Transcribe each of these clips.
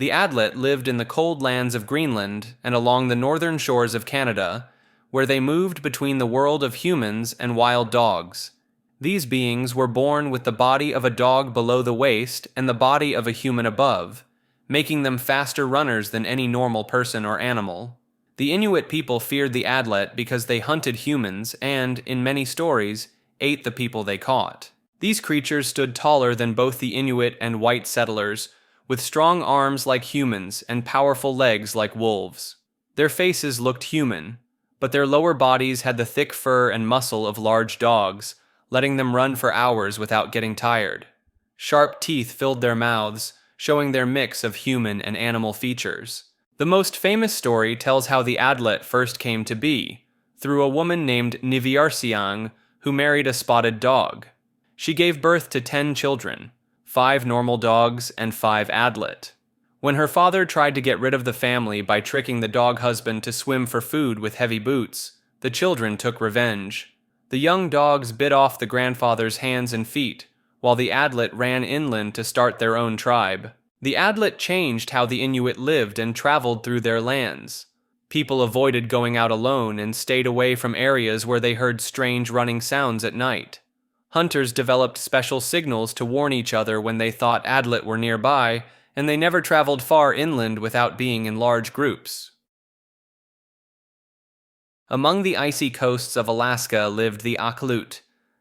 The Adlet lived in the cold lands of Greenland and along the northern shores of Canada, where they moved between the world of humans and wild dogs. These beings were born with the body of a dog below the waist and the body of a human above, making them faster runners than any normal person or animal. The Inuit people feared the Adlet because they hunted humans and, in many stories, ate the people they caught. These creatures stood taller than both the Inuit and white settlers, with strong arms like humans and powerful legs like wolves. Their faces looked human, but their lower bodies had the thick fur and muscle of large dogs, letting them run for hours without getting tired. Sharp teeth filled their mouths, showing their mix of human and animal features. The most famous story tells how the Adlet first came to be, through a woman named Niviarsiang, who married a spotted dog. She gave birth to 10 children, 5 normal dogs and 5 Adlet. When her father tried to get rid of the family by tricking the dog husband to swim for food with heavy boots, the children took revenge. The young dogs bit off the grandfather's hands and feet, while the Adlet ran inland to start their own tribe. The Adlet changed how the Inuit lived and traveled through their lands. People avoided going out alone and stayed away from areas where they heard strange running sounds at night. Hunters developed special signals to warn each other when they thought Adlet were nearby, and they never traveled far inland without being in large groups. Among the icy coasts of Alaska lived the Akhlut,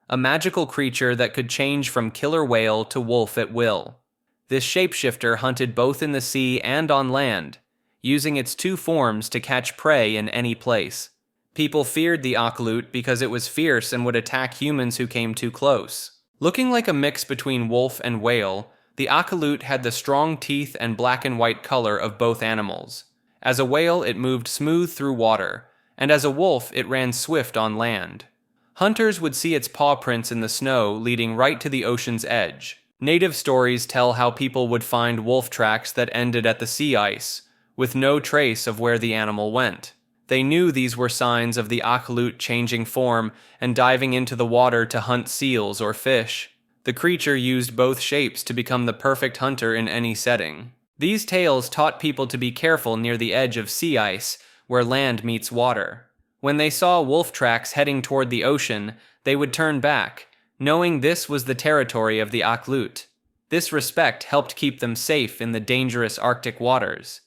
a magical creature that could change from killer whale to wolf at will. This shapeshifter hunted both in the sea and on land, using its 2 forms to catch prey in any place. People feared the Akhlut because it was fierce and would attack humans who came too close. Looking like a mix between wolf and whale, the Akhlut had the strong teeth and black and white color of both animals. As a whale, it moved smooth through water, and as a wolf, it ran swift on land. Hunters would see its paw prints in the snow leading right to the ocean's edge. Native stories tell how people would find wolf tracks that ended at the sea ice, with no trace of where the animal went. They knew these were signs of the Akhlut changing form and diving into the water to hunt seals or fish. The creature used both shapes to become the perfect hunter in any setting. These tales taught people to be careful near the edge of sea ice, where land meets water. When they saw wolf tracks heading toward the ocean, they would turn back, knowing this was the territory of the Akhlut. This respect helped keep them safe in the dangerous Arctic waters.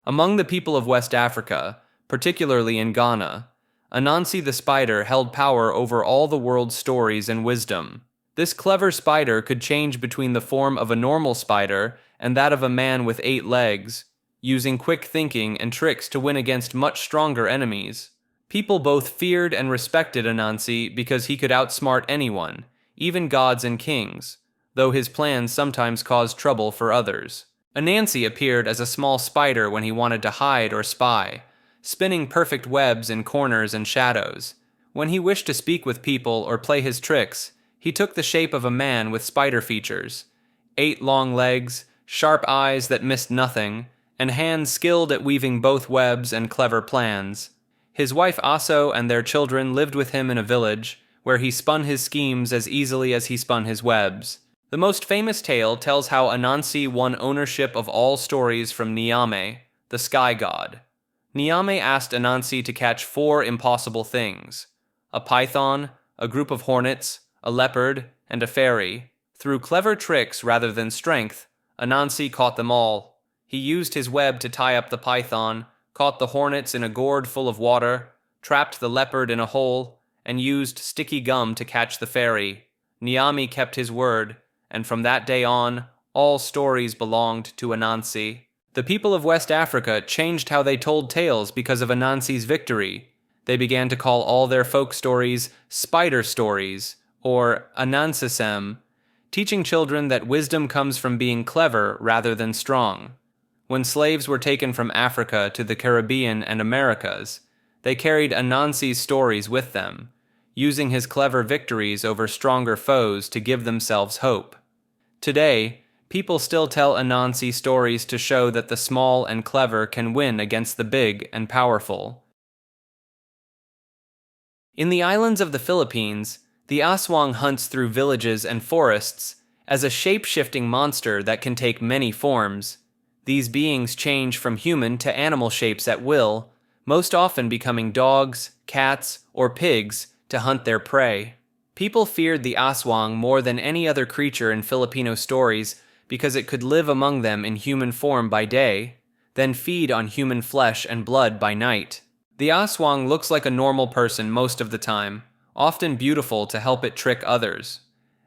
Among the people of West Africa, particularly in Ghana, Anansi the Spider held power over all the world's stories and wisdom. This clever spider could change between the form of a normal spider and that of a man with 8 legs, using quick thinking and tricks to win against much stronger enemies. People both feared and respected Anansi because he could outsmart anyone, even gods and kings, though his plans sometimes caused trouble for others. Anansi appeared as a small spider when he wanted to hide or spy, spinning perfect webs in corners and shadows. When he wished to speak with people or play his tricks, he took the shape of a man with spider features, 8 long legs, sharp eyes that missed nothing, and hands skilled at weaving both webs and clever plans. His wife Aso and their children lived with him in a village, where he spun his schemes as easily as he spun his webs. The most famous tale tells how Anansi won ownership of all stories from Nyame, the sky god. Nyame asked Anansi to catch 4 impossible things: a python, a group of hornets, a leopard, and a fairy. Through clever tricks rather than strength, Anansi caught them all. He used his web to tie up the python, caught the hornets in a gourd full of water, trapped the leopard in a hole, and used sticky gum to catch the fairy. Nyame kept his word, and from that day on, all stories belonged to Anansi. The people of West Africa changed how they told tales because of Anansi's victory. They began to call all their folk stories spider stories, or Anansisem, teaching children that wisdom comes from being clever rather than strong. When slaves were taken from Africa to the Caribbean and Americas, they carried Anansi's stories with them, using his clever victories over stronger foes to give themselves hope. Today, people still tell Anansi stories to show that the small and clever can win against the big and powerful. In the islands of the Philippines, the Aswang hunts through villages and forests, As a shape-shifting monster that can take many forms, these beings change from human to animal shapes at will, most often becoming dogs, cats, or pigs to hunt their prey. People feared the Aswang more than any other creature in Filipino stories because it could live among them in human form by day, then feed on human flesh and blood by night. The Aswang looks like a normal person most of the time, often beautiful to help it trick others.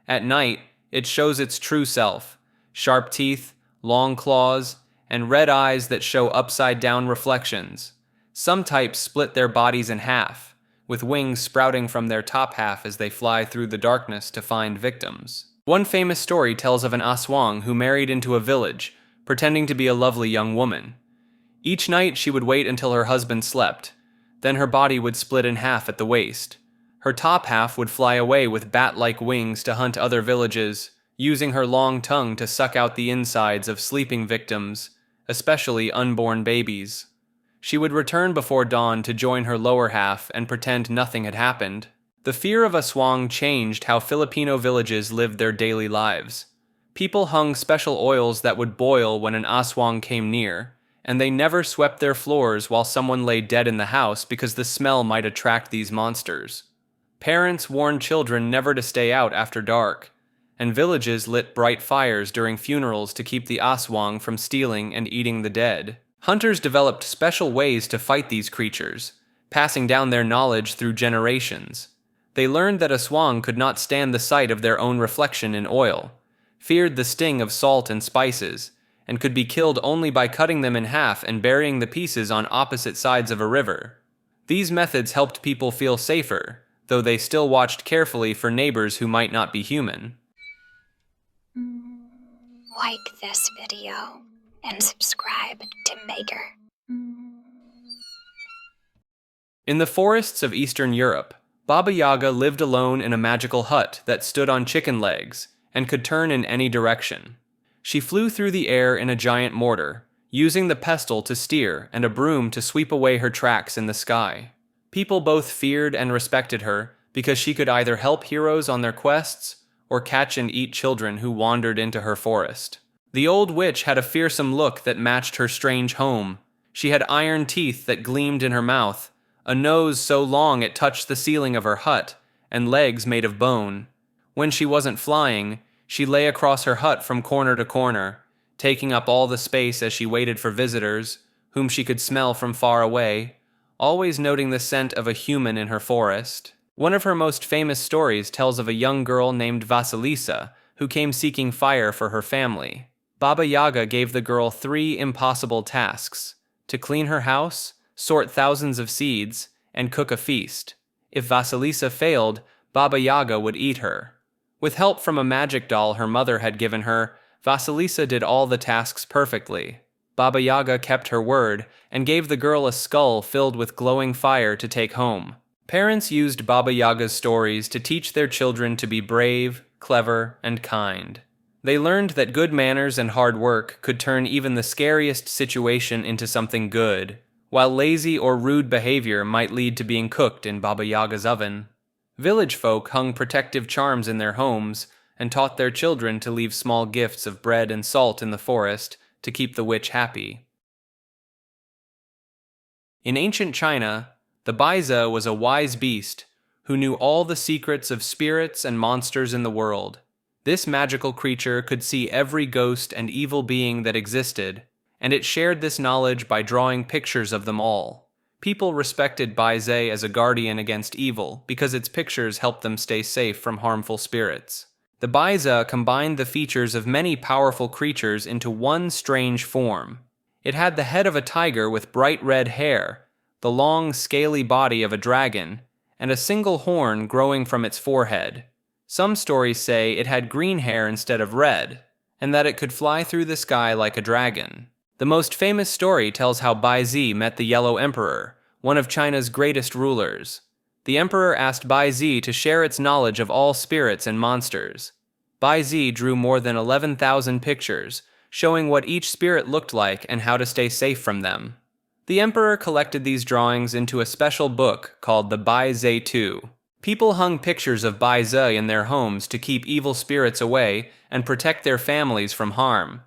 At night, it shows its true self: sharp teeth, long claws, and red eyes that show upside-down reflections. Some types split their bodies in half, with wings sprouting from their top half as they fly through the darkness to find victims. One famous story tells of an Aswang who married into a village, pretending to be a lovely young woman. Each night she would wait until her husband slept. Then her body would split in half at the waist. Her top half would fly away with bat-like wings to hunt other villages, using her long tongue to suck out the insides of sleeping victims, especially unborn babies. She would return before dawn to join her lower half and pretend nothing had happened. The fear of Aswang changed how Filipino villages lived their daily lives. People hung special oils that would boil when an Aswang came near, and they never swept their floors while someone lay dead in the house because the smell might attract these monsters. Parents warned children never to stay out after dark, and villages lit bright fires during funerals to keep the Aswang from stealing and eating the dead. Hunters developed special ways to fight these creatures, passing down their knowledge through generations. They learned that Aswang could not stand the sight of their own reflection in oil, feared the sting of salt and spices, and could be killed only by cutting them in half and burying the pieces on opposite sides of a river. These methods helped people feel safer, though they still watched carefully for neighbors who might not be human. Like this video and subscribe to Maker. In the forests of Eastern Europe, Baba Yaga lived alone in a magical hut that stood on chicken legs and could turn in any direction. She flew through the air in a giant mortar, using the pestle to steer and a broom to sweep away her tracks in the sky. People both feared and respected her because she could either help heroes on their quests or catch and eat children who wandered into her forest. The old witch had a fearsome look that matched her strange home. She had iron teeth that gleamed in her mouth, a nose so long it touched the ceiling of her hut, and legs made of bone. When she wasn't flying, she lay across her hut from corner to corner, taking up all the space as she waited for visitors, whom she could smell from far away, always noting the scent of a human in her forest. One of her most famous stories tells of a young girl named Vasilisa, who came seeking fire for her family. Baba Yaga gave the girl 3 impossible tasks: to clean her house, sort thousands of seeds, and cook a feast. If Vasilisa failed, Baba Yaga would eat her. With help from a magic doll her mother had given her, Vasilisa did all the tasks perfectly. Baba Yaga kept her word and gave the girl a skull filled with glowing fire to take home. Parents used Baba Yaga's stories to teach their children to be brave, clever, and kind. They learned that good manners and hard work could turn even the scariest situation into something good, while lazy or rude behavior might lead to being cooked in Baba Yaga's oven. Village folk hung protective charms in their homes and taught their children to leave small gifts of bread and salt in the forest to keep the witch happy. In ancient China, the Bai Ze was a wise beast who knew all the secrets of spirits and monsters in the world. This magical creature could see every ghost and evil being that existed, and it shared this knowledge by drawing pictures of them all. People respected Bai Ze as a guardian against evil because its pictures helped them stay safe from harmful spirits. The Bai Ze combined the features of many powerful creatures into one strange form. It had the head of a tiger with bright red hair, the long, scaly body of a dragon, and a single horn growing from its forehead. Some stories say it had green hair instead of red, and that it could fly through the sky like a dragon. The most famous story tells how Bai Ze met the Yellow Emperor, one of China's greatest rulers. The emperor asked Bai Ze to share its knowledge of all spirits and monsters. Bai Ze drew more than 11,000 pictures, showing what each spirit looked like and how to stay safe from them. The emperor collected these drawings into a special book called the Bai Ze II. People hung pictures of Bai Ze in their homes to keep evil spirits away and protect their families from harm.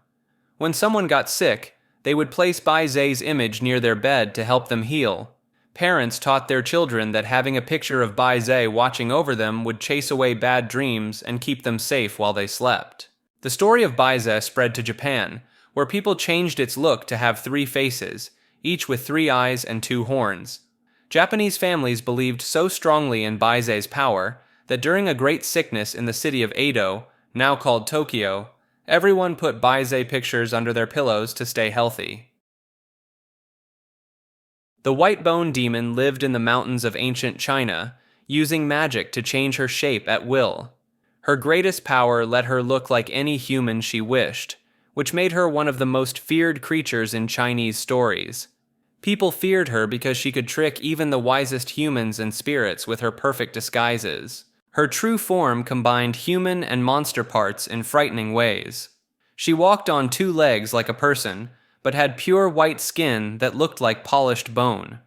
When someone got sick, they would place Bai Ze's image near their bed to help them heal. Parents taught their children that having a picture of Bai Ze watching over them would chase away bad dreams and keep them safe while they slept. The story of Bai Ze spread to Japan, where people changed its look to have 3 faces, each with 3 eyes and 2 horns. Japanese families believed so strongly in Bai Ze's power that during a great sickness in the city of Edo, now called Tokyo, everyone put Bai Ze pictures under their pillows to stay healthy. The white bone demon lived in the mountains of ancient China, using magic to change her shape at will. Her greatest power let her look like any human she wished, which made her one of the most feared creatures in Chinese stories. People feared her because she could trick even the wisest humans and spirits with her perfect disguises. Her true form combined human and monster parts in frightening ways. She walked on 2 legs like a person, but had pure white skin that looked like polished bone.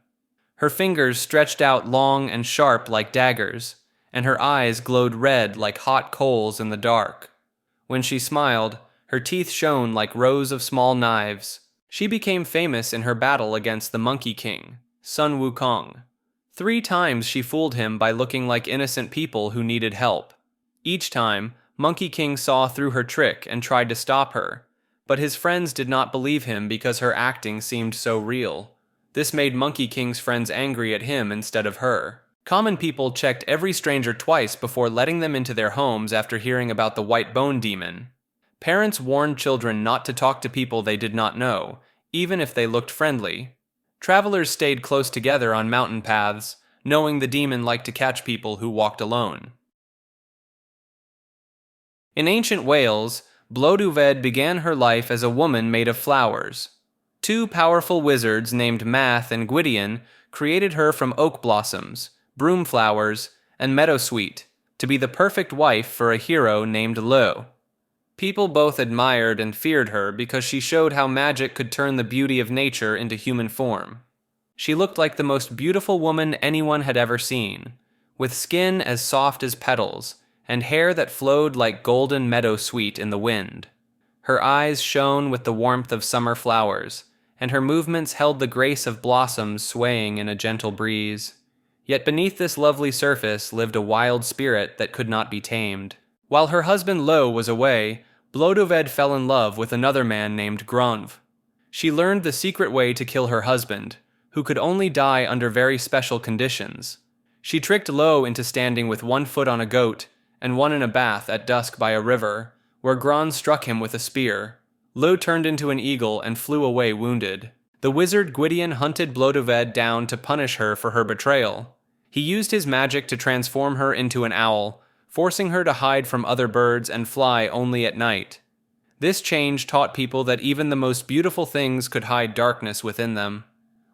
Her fingers stretched out long and sharp like daggers, and her eyes glowed red like hot coals in the dark. When she smiled, her teeth shone like rows of small knives. She became famous in her battle against the Monkey King, Sun Wukong. 3 times she fooled him by looking like innocent people who needed help. Each time, Monkey King saw through her trick and tried to stop her, but his friends did not believe him because her acting seemed so real. This made Monkey King's friends angry at him instead of her. Common people checked every stranger twice before letting them into their homes after hearing about the white bone demon. Parents warned children not to talk to people they did not know, even if they looked friendly. Travelers stayed close together on mountain paths, knowing the demon liked to catch people who walked alone. In ancient Wales, Blodeuwedd began her life as a woman made of flowers. 2 powerful wizards named Math and Gwydion created her from oak blossoms, broom flowers, and meadowsweet to be the perfect wife for a hero named Lo. People both admired and feared her because she showed how magic could turn the beauty of nature into human form. She looked like the most beautiful woman anyone had ever seen, with skin as soft as petals, and hair that flowed like golden meadowsweet in the wind. Her eyes shone with the warmth of summer flowers, and her movements held the grace of blossoms swaying in a gentle breeze. Yet beneath this lovely surface lived a wild spirit that could not be tamed. While her husband Lo was away, Blodeuwedd fell in love with another man named Gronv. She learned the secret way to kill her husband, who could only die under very special conditions. She tricked Lo into standing with 1 foot on a goat and 1 in a bath at dusk by a river, where Gronv struck him with a spear. Lo turned into an eagle and flew away wounded. The wizard Gwydion hunted Blodeuwedd down to punish her for her betrayal. He used his magic to transform her into an owl, forcing her to hide from other birds and fly only at night. This change taught people that even the most beautiful things could hide darkness within them.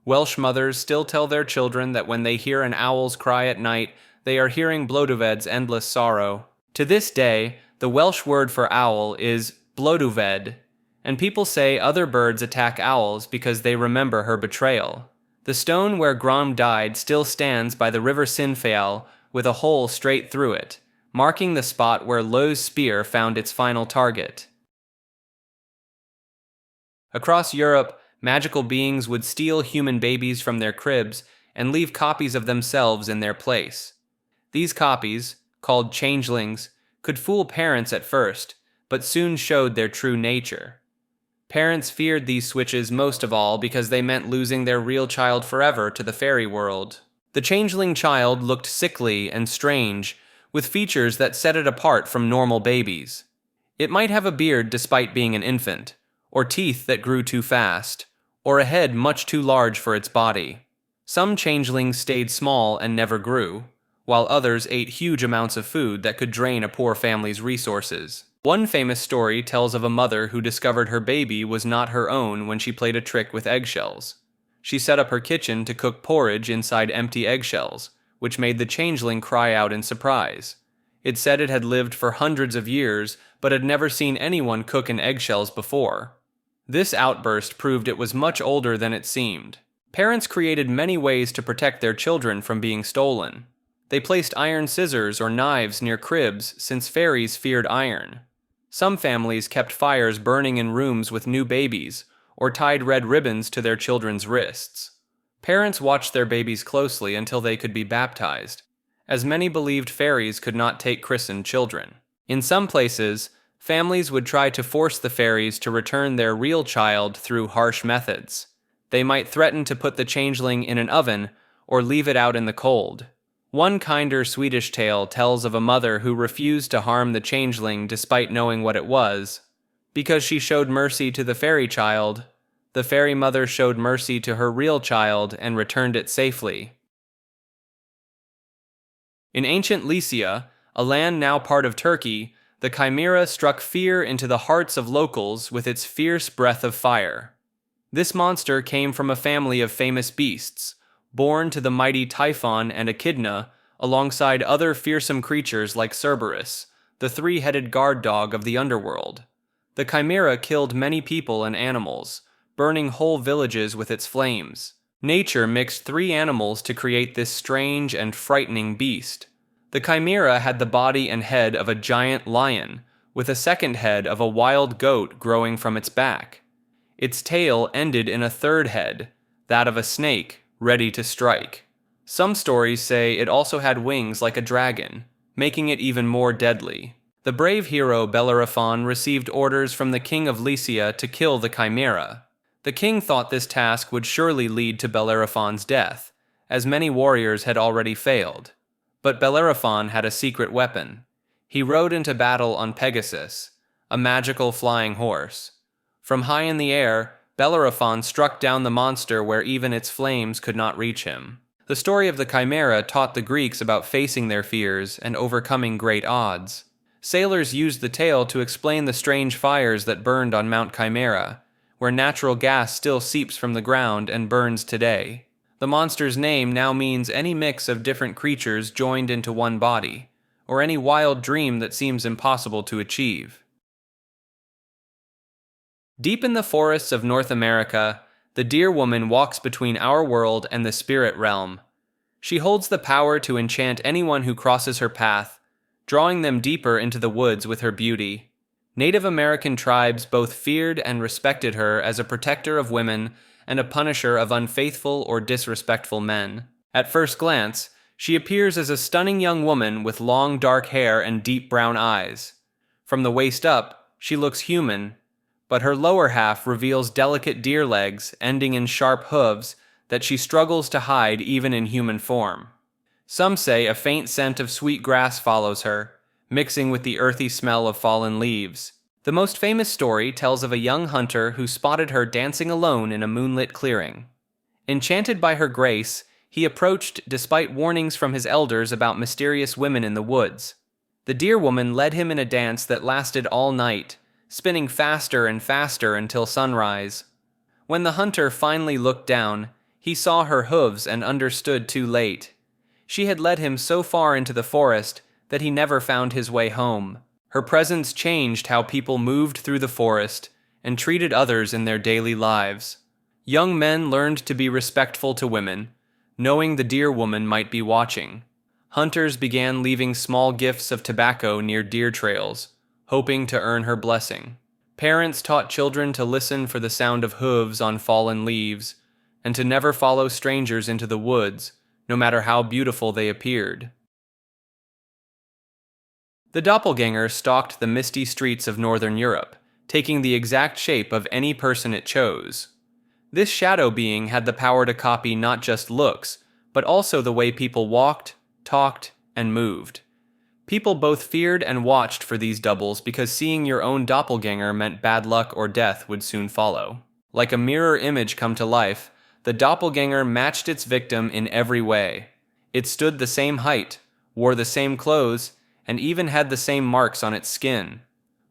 Welsh mothers still tell their children that when they hear an owl's cry at night, they are hearing Blodeuwedd's endless sorrow. To this day, the Welsh word for owl is Blodeuwedd, and people say other birds attack owls because they remember her betrayal. The stone where Gronv died still stands by the river Sinfeal with a hole straight through it, marking the spot where Lo's spear found its final target. Across Europe, magical beings would steal human babies from their cribs and leave copies of themselves in their place. These copies, called Changelings, could fool parents at first, but soon showed their true nature. Parents feared these switches most of all because they meant losing their real child forever to the fairy world. The changeling child looked sickly and strange, with features that set it apart from normal babies. It might have a beard despite being an infant, or teeth that grew too fast, or a head much too large for its body. Some changelings stayed small and never grew, while others ate huge amounts of food that could drain a poor family's resources. One famous story tells of a mother who discovered her baby was not her own when she played a trick with eggshells. She set up her kitchen to cook porridge inside empty eggshells, which made the changeling cry out in surprise. It said it had lived for hundreds of years, but had never seen anyone cook in eggshells before. This outburst proved it was much older than it seemed. Parents created many ways to protect their children from being stolen. They placed iron scissors or knives near cribs since fairies feared iron. Some families kept fires burning in rooms with new babies or tied red ribbons to their children's wrists. Parents watched their babies closely until they could be baptized, as many believed fairies could not take christened children. In some places, families would try to force the fairies to return their real child through harsh methods. They might threaten to put the changeling in an oven or leave it out in the cold. One kinder Swedish tale tells of a mother who refused to harm the changeling despite knowing what it was. Because she showed mercy to the fairy child, the fairy mother showed mercy to her real child and returned it safely. In ancient Lycia, a land now part of Turkey, the Chimera struck fear into the hearts of locals with its fierce breath of fire. This monster came from a family of famous beasts, born to the mighty Typhon and Echidna, alongside other fearsome creatures like Cerberus, the three-headed guard dog of the underworld. The Chimera killed many people and animals, burning whole villages with its flames. Nature mixed three animals to create this strange and frightening beast. The Chimera had the body and head of a giant lion, with a second head of a wild goat growing from its back. Its tail ended in a third head, that of a snake, ready to strike. Some stories say it also had wings like a dragon, making it even more deadly. The brave hero Bellerophon received orders from the king of Lycia to kill the Chimera. The king thought this task would surely lead to Bellerophon's death, as many warriors had already failed. But Bellerophon had a secret weapon. He rode into battle on Pegasus, a magical flying horse. From high in the air, Bellerophon struck down the monster where even its flames could not reach him. The story of the Chimera taught the Greeks about facing their fears and overcoming great odds. Sailors used the tale to explain the strange fires that burned on Mount Chimera, where natural gas still seeps from the ground and burns today. The monster's name now means any mix of different creatures joined into one body, or any wild dream that seems impossible to achieve. Deep in the forests of North America, the Deer Woman walks between our world and the spirit realm. She holds the power to enchant anyone who crosses her path, drawing them deeper into the woods with her beauty. Native American tribes both feared and respected her as a protector of women and a punisher of unfaithful or disrespectful men. At first glance, she appears as a stunning young woman with long dark hair and deep brown eyes. From the waist up, she looks human, but her lower half reveals delicate deer legs ending in sharp hooves that she struggles to hide even in human form. Some say a faint scent of sweet grass follows her, mixing with the earthy smell of fallen leaves. The most famous story tells of a young hunter who spotted her dancing alone in a moonlit clearing. Enchanted by her grace, he approached despite warnings from his elders about mysterious women in the woods. The Deer Woman led him in a dance that lasted all night, spinning faster and faster until sunrise. When the hunter finally looked down, he saw her hooves and understood too late. She had led him so far into the forest that he never found his way home. Her presence changed how people moved through the forest and treated others in their daily lives. Young men learned to be respectful to women, knowing the Deer Woman might be watching. Hunters began leaving small gifts of tobacco near deer trails, hoping to earn her blessing. Parents taught children to listen for the sound of hooves on fallen leaves, and to never follow strangers into the woods, no matter how beautiful they appeared. The Doppelgänger stalked the misty streets of northern Europe, taking the exact shape of any person it chose. This shadow being had the power to copy not just looks, but also the way people walked, talked, and moved. People both feared and watched for these doubles because seeing your own doppelganger meant bad luck or death would soon follow. Like a mirror image come to life, the doppelganger matched its victim in every way. It stood the same height, wore the same clothes, and even had the same marks on its skin.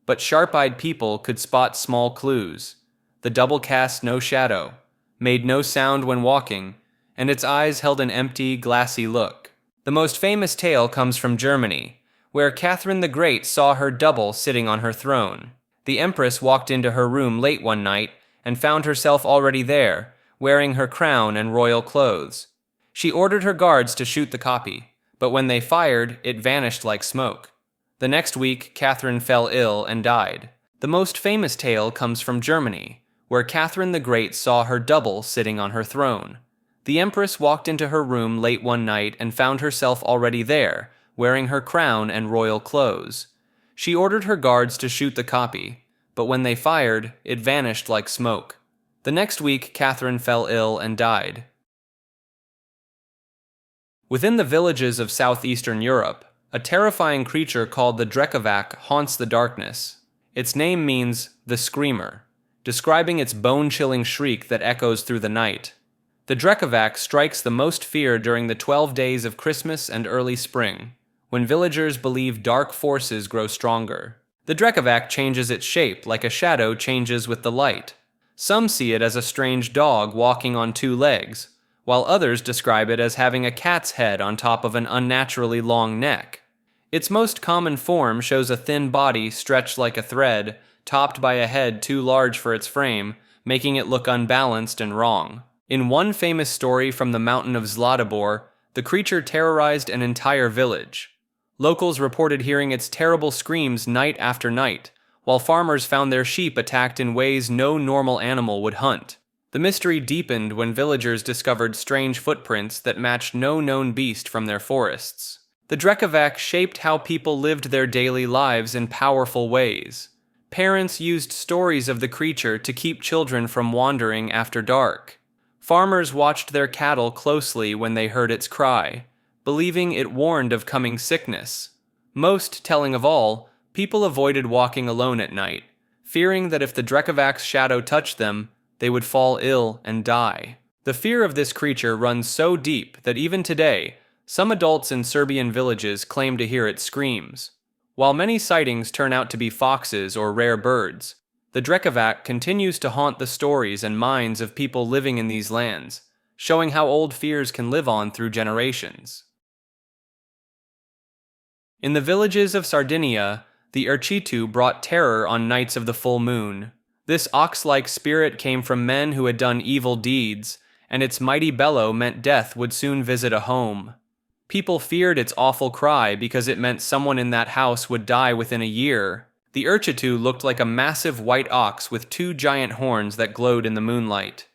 But sharp-eyed people could spot small clues. The double cast no shadow, made no sound when walking, and its eyes held an empty, glassy look. The most famous tale comes from Germany, where Catherine the Great saw her double sitting on her throne. The Empress walked into her room late one night and found herself already there, wearing her crown and royal clothes. She ordered her guards to shoot the copy, but when they fired, it vanished like smoke. The next week, Catherine fell ill and died. The most famous tale comes from Germany, where Catherine the Great saw her double sitting on her throne. The empress walked into her room late one night and found herself already there, wearing her crown and royal clothes. She ordered her guards to shoot the copy, but when they fired, it vanished like smoke. The next week, Catherine fell ill and died. Within the villages of southeastern Europe, a terrifying creature called the Drekavac haunts the darkness. Its name means the Screamer, describing its bone-chilling shriek that echoes through the night. The Drekavac strikes the most fear during the 12 days of Christmas and early spring, when villagers believe dark forces grow stronger. The Drekavac changes its shape like a shadow changes with the light. Some see it as a strange dog walking on two legs, while others describe it as having a cat's head on top of an unnaturally long neck. Its most common form shows a thin body stretched like a thread, topped by a head too large for its frame, making it look unbalanced and wrong. In one famous story from the mountain of Zlatibor, the creature terrorized an entire village. Locals reported hearing its terrible screams night after night, while farmers found their sheep attacked in ways no normal animal would hunt. The mystery deepened when villagers discovered strange footprints that matched no known beast from their forests. The Drekavac shaped how people lived their daily lives in powerful ways. Parents used stories of the creature to keep children from wandering after dark. Farmers watched their cattle closely when they heard its cry, believing it warned of coming sickness. Most telling of all, people avoided walking alone at night, fearing that if the Drekavac's shadow touched them, they would fall ill and die. The fear of this creature runs so deep that even today, some adults in Serbian villages claim to hear its screams. While many sightings turn out to be foxes or rare birds, the Drekavac continues to haunt the stories and minds of people living in these lands, showing how old fears can live on through generations. In the villages of Sardinia, the Erchitu brought terror on nights of the full moon. This ox-like spirit came from men who had done evil deeds, and its mighty bellow meant death would soon visit a home. People feared its awful cry because it meant someone in that house would die within a year. The Erchitu looked like a massive white ox with two giant horns that glowed in the moonlight.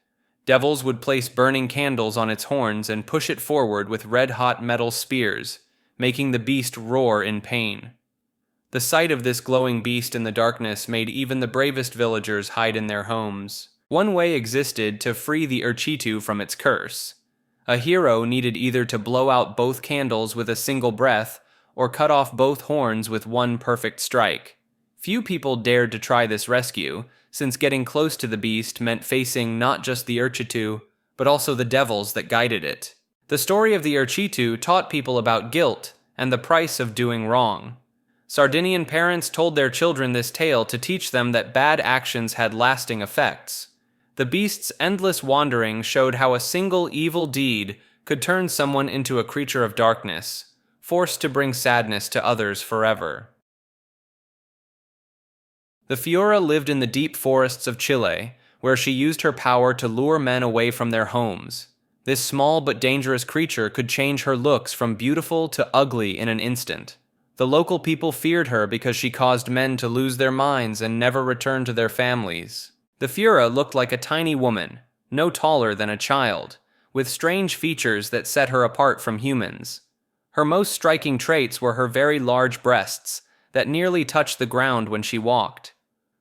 Devils would place burning candles on its horns and push it forward with red-hot metal spears, making the beast roar in pain. The sight of this glowing beast in the darkness made even the bravest villagers hide in their homes. One way existed to free the Erchitu from its curse. A hero needed either to blow out both candles with a single breath or cut off both horns with one perfect strike. Few people dared to try this rescue, since getting close to the beast meant facing not just the Erchitu, but also the devils that guided it. The story of the Erchitu taught people about guilt and the price of doing wrong. Sardinian parents told their children this tale to teach them that bad actions had lasting effects. The beast's endless wandering showed how a single evil deed could turn someone into a creature of darkness, forced to bring sadness to others forever. The Fiura lived in the deep forests of Chile, where she used her power to lure men away from their homes. This small but dangerous creature could change her looks from beautiful to ugly in an instant. The local people feared her because she caused men to lose their minds and never return to their families. The Fiura looked like a tiny woman, no taller than a child, with strange features that set her apart from humans. Her most striking traits were her very large breasts that nearly touched the ground when she walked.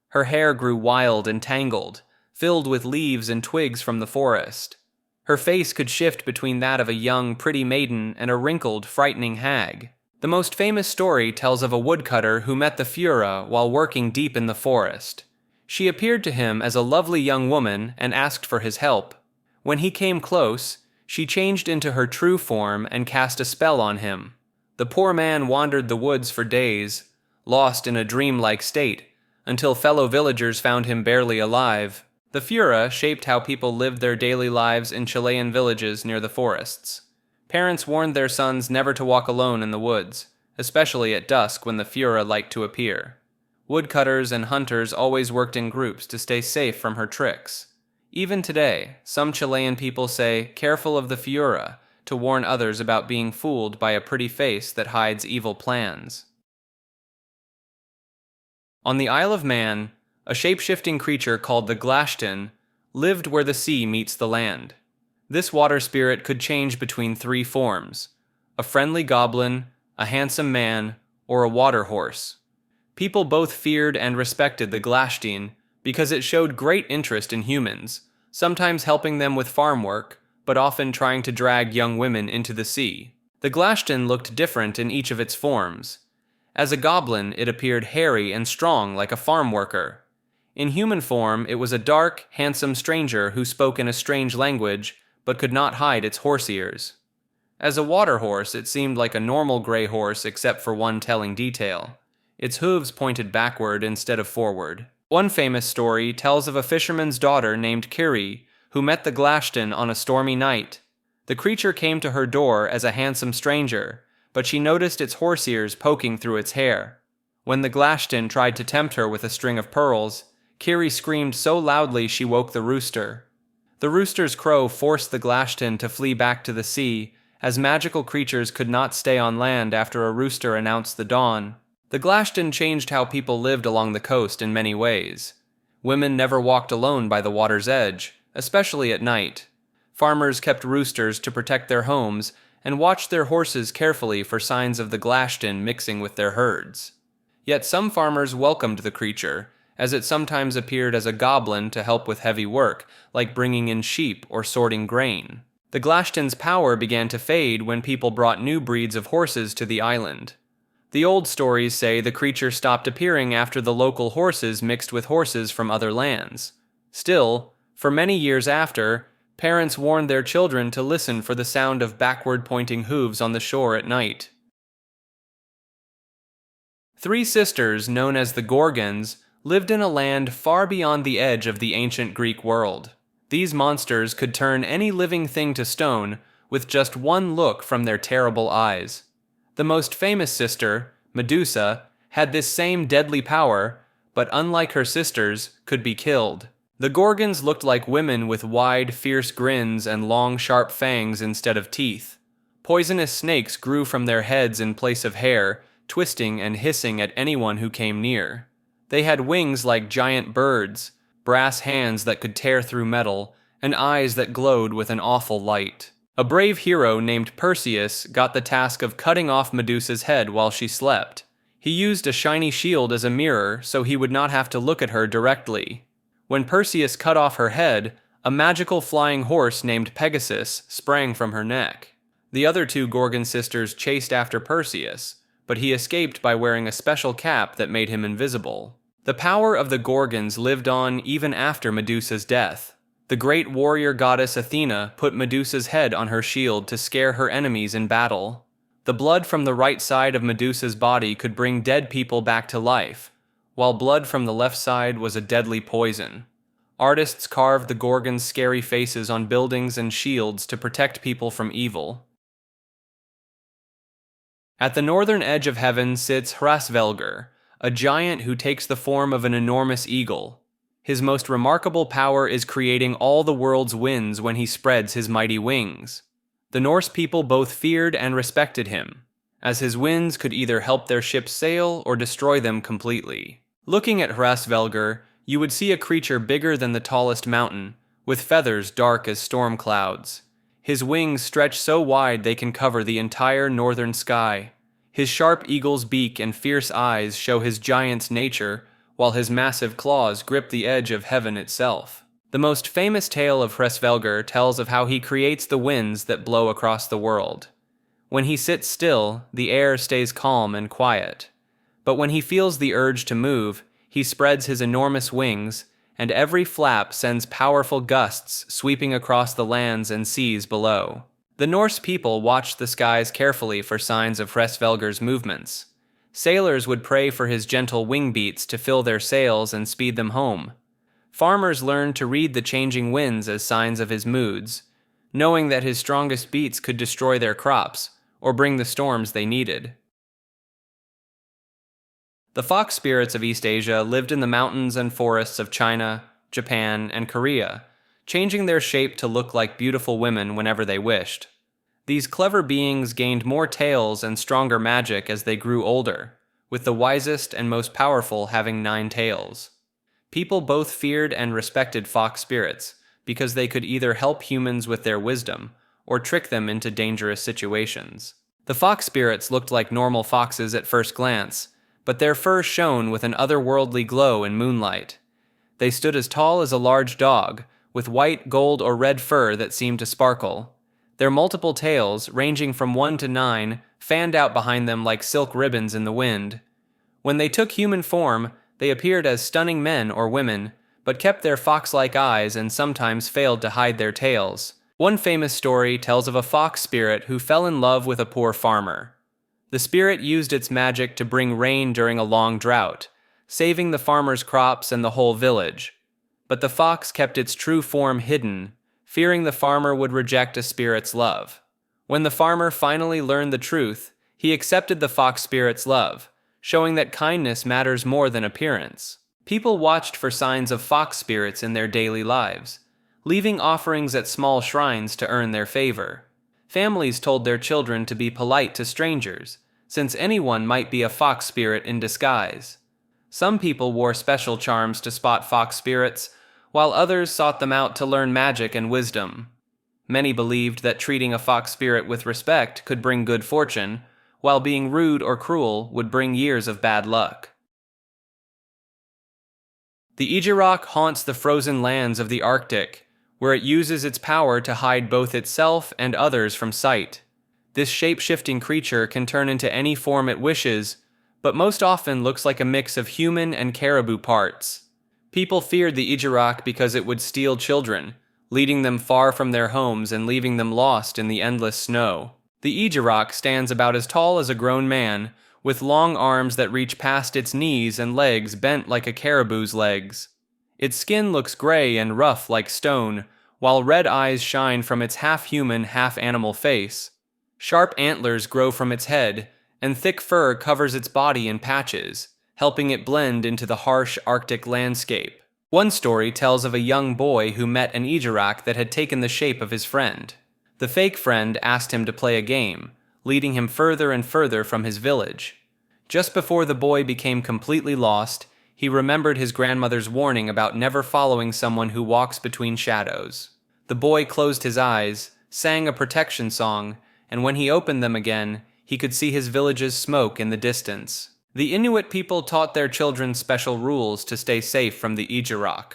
Her hair grew wild and tangled, filled with leaves and twigs from the forest. Her face could shift between that of a young, pretty maiden and a wrinkled, frightening hag. The most famous story tells of a woodcutter who met the Fiura while working deep in the forest. She appeared to him as a lovely young woman and asked for his help. When he came close, she changed into her true form and cast a spell on him. The poor man wandered the woods for days, lost in a dreamlike state, until fellow villagers found him barely alive. The Fiura shaped how people lived their daily lives in Chilean villages near the forests. Parents warned their sons never to walk alone in the woods, especially at dusk when the Fiura liked to appear. Woodcutters and hunters always worked in groups to stay safe from her tricks. Even today, some Chilean people say, "Careful of the Fiura," to warn others about being fooled by a pretty face that hides evil plans. On the Isle of Man, a shape-shifting creature called the Glashtin lived where the sea meets the land. This water spirit could change between 3 forms: a friendly goblin, a handsome man, or a water horse. People both feared and respected the Glashtin because it showed great interest in humans, sometimes helping them with farm work, but often trying to drag young women into the sea. The Glashtin looked different in each of its forms. As a goblin, it appeared hairy and strong like a farm worker. In human form, it was a dark, handsome stranger who spoke in a strange language, but could not hide its horse ears. As a water horse, it seemed like a normal gray horse except for one telling detail. Its hooves pointed backward instead of forward. One famous story tells of a fisherman's daughter named Kiri, who met the Glashtin on a stormy night. The creature came to her door as a handsome stranger, but she noticed its horse ears poking through its hair. When the Glashtin tried to tempt her with a string of pearls, Kiri screamed so loudly she woke the rooster. The rooster's crow forced the Glashtin to flee back to the sea, as magical creatures could not stay on land after a rooster announced the dawn. The Glashtin changed how people lived along the coast in many ways. Women never walked alone by the water's edge, especially at night. Farmers kept roosters to protect their homes and watched their horses carefully for signs of the Glashtin mixing with their herds. Yet some farmers welcomed the creature, as it sometimes appeared as a goblin to help with heavy work, like bringing in sheep or sorting grain. The Glashtin's power began to fade when people brought new breeds of horses to the island. The old stories say the creature stopped appearing after the local horses mixed with horses from other lands. Still, for many years after, parents warned their children to listen for the sound of backward-pointing hooves on the shore at night. 3 sisters, known as the Gorgons, lived in a land far beyond the edge of the ancient Greek world. These monsters could turn any living thing to stone with just one look from their terrible eyes. The most famous sister, Medusa, had this same deadly power, but unlike her sisters, could be killed. The Gorgons looked like women with wide, fierce grins and long, sharp fangs instead of teeth. Poisonous snakes grew from their heads in place of hair, twisting and hissing at anyone who came near. They had wings like giant birds, brass hands that could tear through metal, and eyes that glowed with an awful light. A brave hero named Perseus got the task of cutting off Medusa's head while she slept. He used a shiny shield as a mirror so he would not have to look at her directly. When Perseus cut off her head, a magical flying horse named Pegasus sprang from her neck. The other 2 Gorgon sisters chased after Perseus, but he escaped by wearing a special cap that made him invisible. The power of the Gorgons lived on even after Medusa's death. The great warrior goddess Athena put Medusa's head on her shield to scare her enemies in battle. The blood from the right side of Medusa's body could bring dead people back to life, while blood from the left side was a deadly poison. Artists carved the Gorgons' scary faces on buildings and shields to protect people from evil. At the northern edge of heaven sits Hræsvelgr, a giant who takes the form of an enormous eagle. His most remarkable power is creating all the world's winds when he spreads his mighty wings. The Norse people both feared and respected him, as his winds could either help their ships sail or destroy them completely. Looking at Hræsvelgr, you would see a creature bigger than the tallest mountain, with feathers dark as storm clouds. His wings stretch so wide they can cover the entire northern sky. His sharp eagle's beak and fierce eyes show his giant's nature, while his massive claws grip the edge of heaven itself. The most famous tale of Hræsvelgr tells of how he creates the winds that blow across the world. When he sits still, the air stays calm and quiet. But when he feels the urge to move, he spreads his enormous wings, and every flap sends powerful gusts sweeping across the lands and seas below. The Norse people watched the skies carefully for signs of Hræsvelgr's movements. Sailors would pray for his gentle wing beats to fill their sails and speed them home. Farmers learned to read the changing winds as signs of his moods, knowing that his strongest beats could destroy their crops or bring the storms they needed. The fox spirits of East Asia lived in the mountains and forests of China, Japan, and Korea, changing their shape to look like beautiful women whenever they wished. These clever beings gained more tails and stronger magic as they grew older, with the wisest and most powerful having 9 tails. People both feared and respected fox spirits because they could either help humans with their wisdom or trick them into dangerous situations. The fox spirits looked like normal foxes at first glance, but their fur shone with an otherworldly glow in moonlight. They stood as tall as a large dog, with white, gold, or red fur that seemed to sparkle. Their multiple tails, ranging from 1 to 9, fanned out behind them like silk ribbons in the wind. When they took human form, they appeared as stunning men or women, but kept their fox-like eyes and sometimes failed to hide their tails. One famous story tells of a fox spirit who fell in love with a poor farmer. The spirit used its magic to bring rain during a long drought, saving the farmer's crops and the whole village. But the fox kept its true form hidden, fearing the farmer would reject a spirit's love. When the farmer finally learned the truth, he accepted the fox spirit's love, showing that kindness matters more than appearance. People watched for signs of fox spirits in their daily lives, leaving offerings at small shrines to earn their favor. Families told their children to be polite to strangers, since anyone might be a fox spirit in disguise. Some people wore special charms to spot fox spirits, while others sought them out to learn magic and wisdom. Many believed that treating a fox spirit with respect could bring good fortune, while being rude or cruel would bring years of bad luck. The Ijiraq haunts the frozen lands of the Arctic, where it uses its power to hide both itself and others from sight. This shape-shifting creature can turn into any form it wishes, but most often looks like a mix of human and caribou parts. People feared the Ijiraq because it would steal children, leading them far from their homes and leaving them lost in the endless snow. The Ijiraq stands about as tall as a grown man, with long arms that reach past its knees and legs bent like a caribou's legs. Its skin looks gray and rough like stone, while red eyes shine from its half-human, half-animal face. Sharp antlers grow from its head, and thick fur covers its body in patches, helping it blend into the harsh Arctic landscape. One story tells of a young boy who met an Ijiraq that had taken the shape of his friend. The fake friend asked him to play a game, leading him further and further from his village. Just before the boy became completely lost, he remembered his grandmother's warning about never following someone who walks between shadows. The boy closed his eyes, sang a protection song, and when he opened them again, he could see his village's smoke in the distance. The Inuit people taught their children special rules to stay safe from the Ijiraq.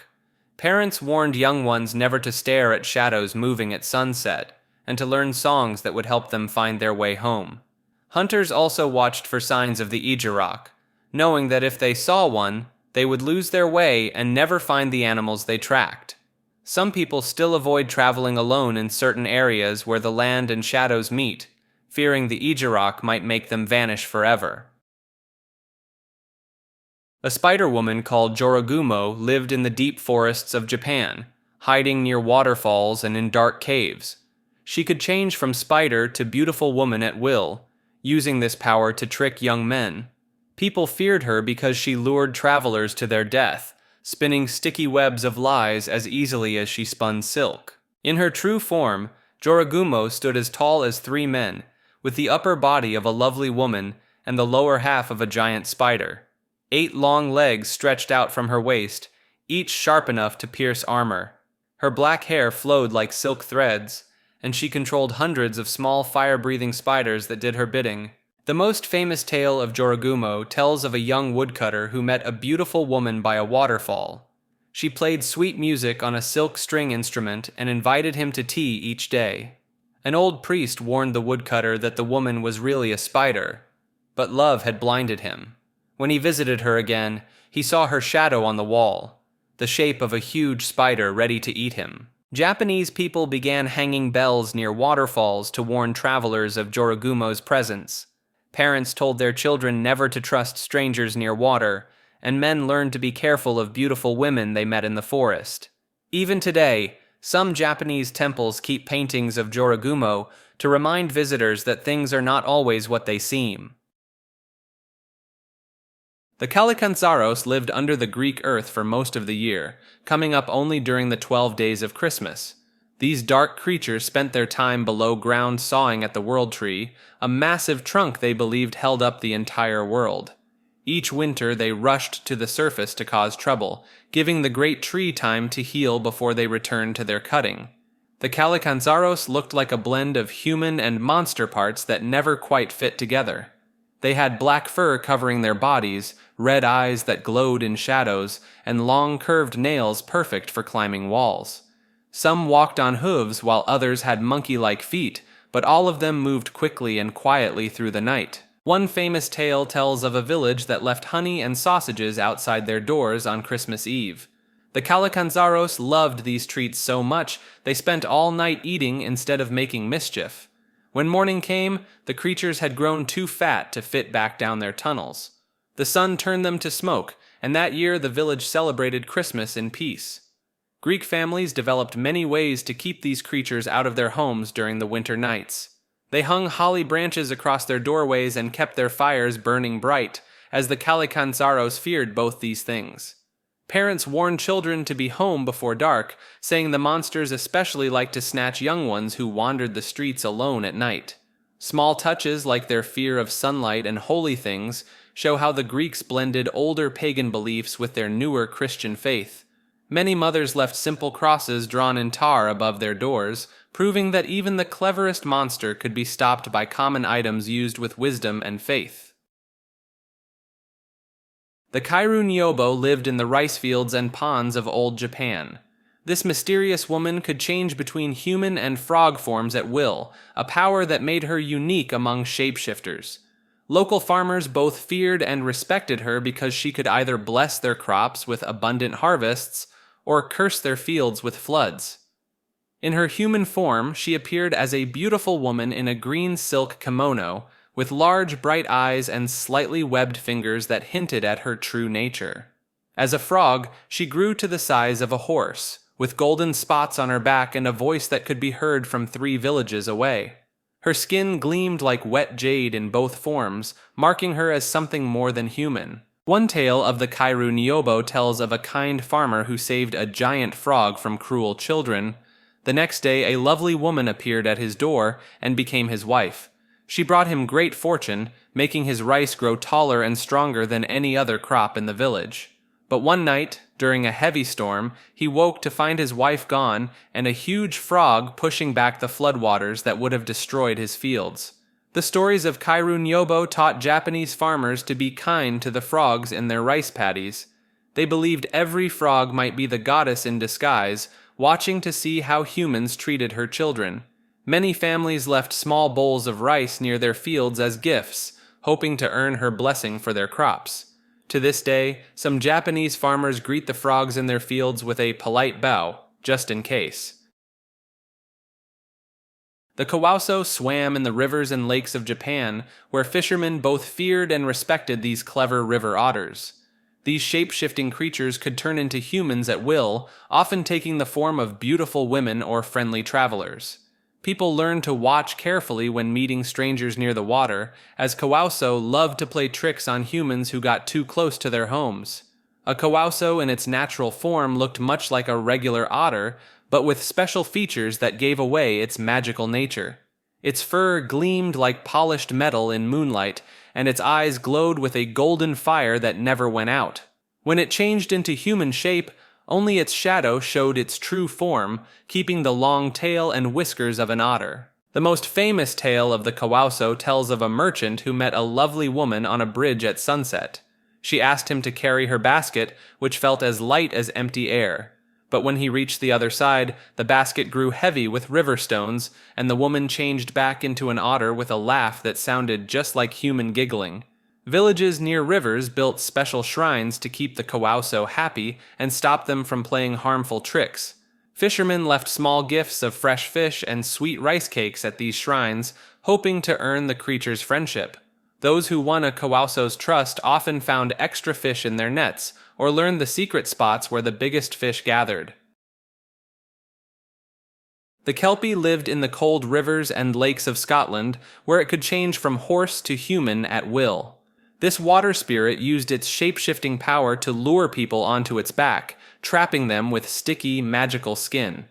Parents warned young ones never to stare at shadows moving at sunset, and to learn songs that would help them find their way home. Hunters also watched for signs of the Ijiraq, knowing that if they saw one, they would lose their way and never find the animals they tracked. Some people still avoid traveling alone in certain areas where the land and shadows meet, fearing the Ijiraq might make them vanish forever. A spider woman called Jorogumo lived in the deep forests of Japan, hiding near waterfalls and in dark caves. She could change from spider to beautiful woman at will, using this power to trick young men. People feared her because she lured travelers to their death, spinning sticky webs of lies as easily as she spun silk. In her true form, Jorogumo stood as tall as 3 men, with the upper body of a lovely woman and the lower half of a giant spider. 8 long legs stretched out from her waist, each sharp enough to pierce armor. Her black hair flowed like silk threads, and she controlled hundreds of small fire-breathing spiders that did her bidding. The most famous tale of Jorogumo tells of a young woodcutter who met a beautiful woman by a waterfall. She played sweet music on a silk string instrument and invited him to tea each day. An old priest warned the woodcutter that the woman was really a spider, but love had blinded him. When he visited her again, he saw her shadow on the wall, the shape of a huge spider ready to eat him. Japanese people began hanging bells near waterfalls to warn travelers of Jorogumo's presence. Parents told their children never to trust strangers near water, and men learned to be careful of beautiful women they met in the forest. Even today, some Japanese temples keep paintings of Jorogumo to remind visitors that things are not always what they seem. The Kallikantzaros lived under the Greek earth for most of the year, coming up only during the 12 days of Christmas. These dark creatures spent their time below ground sawing at the World Tree, a massive trunk they believed held up the entire world. Each winter they rushed to the surface to cause trouble, giving the great tree time to heal before they returned to their cutting. The Kallikantzaros looked like a blend of human and monster parts that never quite fit together. They had black fur covering their bodies, red eyes that glowed in shadows, and long curved nails perfect for climbing walls. Some walked on hooves while others had monkey-like feet, but all of them moved quickly and quietly through the night. One famous tale tells of a village that left honey and sausages outside their doors on Christmas Eve. The Kallikantzaros loved these treats so much they spent all night eating instead of making mischief. When morning came, the creatures had grown too fat to fit back down their tunnels. The sun turned them to smoke, and that year the village celebrated Christmas in peace. Greek families developed many ways to keep these creatures out of their homes during the winter nights. They hung holly branches across their doorways and kept their fires burning bright, as the Kallikantzaros feared both these things. Parents warned children to be home before dark, saying the monsters especially liked to snatch young ones who wandered the streets alone at night. Small touches like their fear of sunlight and holy things show how the Greeks blended older pagan beliefs with their newer Christian faith. Many mothers left simple crosses drawn in tar above their doors, proving that even the cleverest monster could be stopped by common items used with wisdom and faith. The Kiyuniobo lived in the rice fields and ponds of old Japan. This mysterious woman could change between human and frog forms at will, a power that made her unique among shapeshifters. Local farmers both feared and respected her because she could either bless their crops with abundant harvests or curse their fields with floods. In her human form, she appeared as a beautiful woman in a green silk kimono, with large bright eyes and slightly webbed fingers that hinted at her true nature. As a frog, she grew to the size of a horse, with golden spots on her back and a voice that could be heard from 3 villages away. Her skin gleamed like wet jade in both forms, marking her as something more than human. One tale of the Kiyuniobo tells of a kind farmer who saved a giant frog from cruel children. The next day, a lovely woman appeared at his door and became his wife. She brought him great fortune, making his rice grow taller and stronger than any other crop in the village. But one night, during a heavy storm, he woke to find his wife gone and a huge frog pushing back the floodwaters that would have destroyed his fields. The stories of Kiyuniobo taught Japanese farmers to be kind to the frogs in their rice paddies. They believed every frog might be the goddess in disguise, watching to see how humans treated her children. Many families left small bowls of rice near their fields as gifts, hoping to earn her blessing for their crops. To this day, some Japanese farmers greet the frogs in their fields with a polite bow, just in case. The Kawauso swam in the rivers and lakes of Japan, where fishermen both feared and respected these clever river otters. These shape-shifting creatures could turn into humans at will, often taking the form of beautiful women or friendly travelers. People learned to watch carefully when meeting strangers near the water, as Kawauso loved to play tricks on humans who got too close to their homes. A Kawauso in its natural form looked much like a regular otter, but with special features that gave away its magical nature. Its fur gleamed like polished metal in moonlight, and its eyes glowed with a golden fire that never went out. When it changed into human shape, only its shadow showed its true form, keeping the long tail and whiskers of an otter. The most famous tale of the Kawauso tells of a merchant who met a lovely woman on a bridge at sunset. She asked him to carry her basket, which felt as light as empty air. But when he reached the other side, the basket grew heavy with river stones, and the woman changed back into an otter with a laugh that sounded just like human giggling. Villages near rivers built special shrines to keep the Kawauso happy and stop them from playing harmful tricks. Fishermen left small gifts of fresh fish and sweet rice cakes at these shrines, hoping to earn the creature's friendship. Those who won a Kawauso's trust often found extra fish in their nets, or learned the secret spots where the biggest fish gathered. The Kelpie lived in the cold rivers and lakes of Scotland, where it could change from horse to human at will. This water spirit used its shape-shifting power to lure people onto its back, trapping them with sticky, magical skin.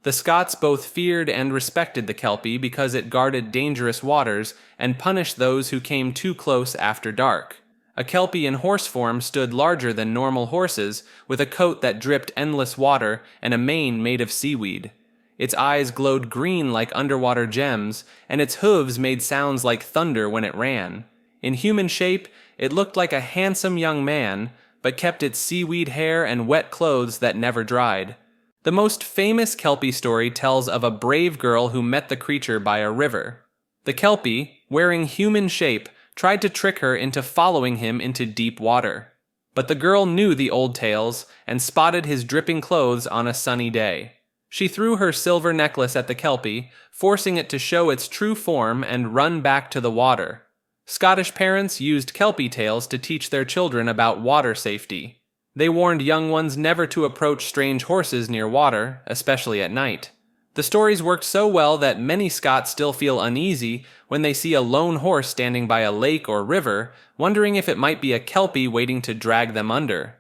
The Scots both feared and respected the Kelpie because it guarded dangerous waters and punished those who came too close after dark. A Kelpie in horse form stood larger than normal horses, with a coat that dripped endless water and a mane made of seaweed. Its eyes glowed green like underwater gems, and its hooves made sounds like thunder when it ran. In human shape, it looked like a handsome young man, but kept its seaweed hair and wet clothes that never dried. The most famous Kelpie story tells of a brave girl who met the creature by a river. The Kelpie, wearing human shape, tried to trick her into following him into deep water. But the girl knew the old tales and spotted his dripping clothes on a sunny day. She threw her silver necklace at the Kelpie, forcing it to show its true form and run back to the water. Scottish parents used Kelpie tales to teach their children about water safety. They warned young ones never to approach strange horses near water, especially at night. The stories worked so well that many Scots still feel uneasy when they see a lone horse standing by a lake or river, wondering if it might be a Kelpie waiting to drag them under.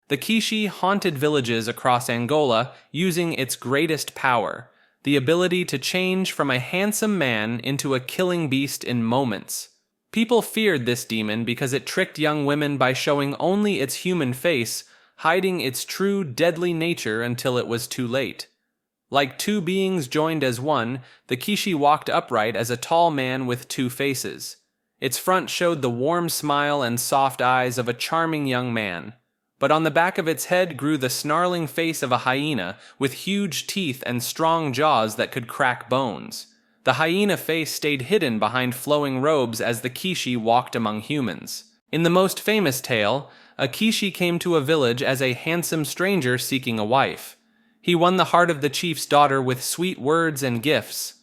The Kishi haunted villages across Angola using its greatest power, the ability to change from a handsome man into a killing beast in moments. People feared this demon because it tricked young women by showing only its human face, hiding its true deadly nature until it was too late. Like two beings joined as one, the Kishi walked upright as a tall man with two faces. Its front showed the warm smile and soft eyes of a charming young man. But on the back of its head grew the snarling face of a hyena with huge teeth and strong jaws that could crack bones. The hyena face stayed hidden behind flowing robes as the Kishi walked among humans. In the most famous tale, a Kishi came to a village as a handsome stranger seeking a wife. He won the heart of the chief's daughter with sweet words and gifts.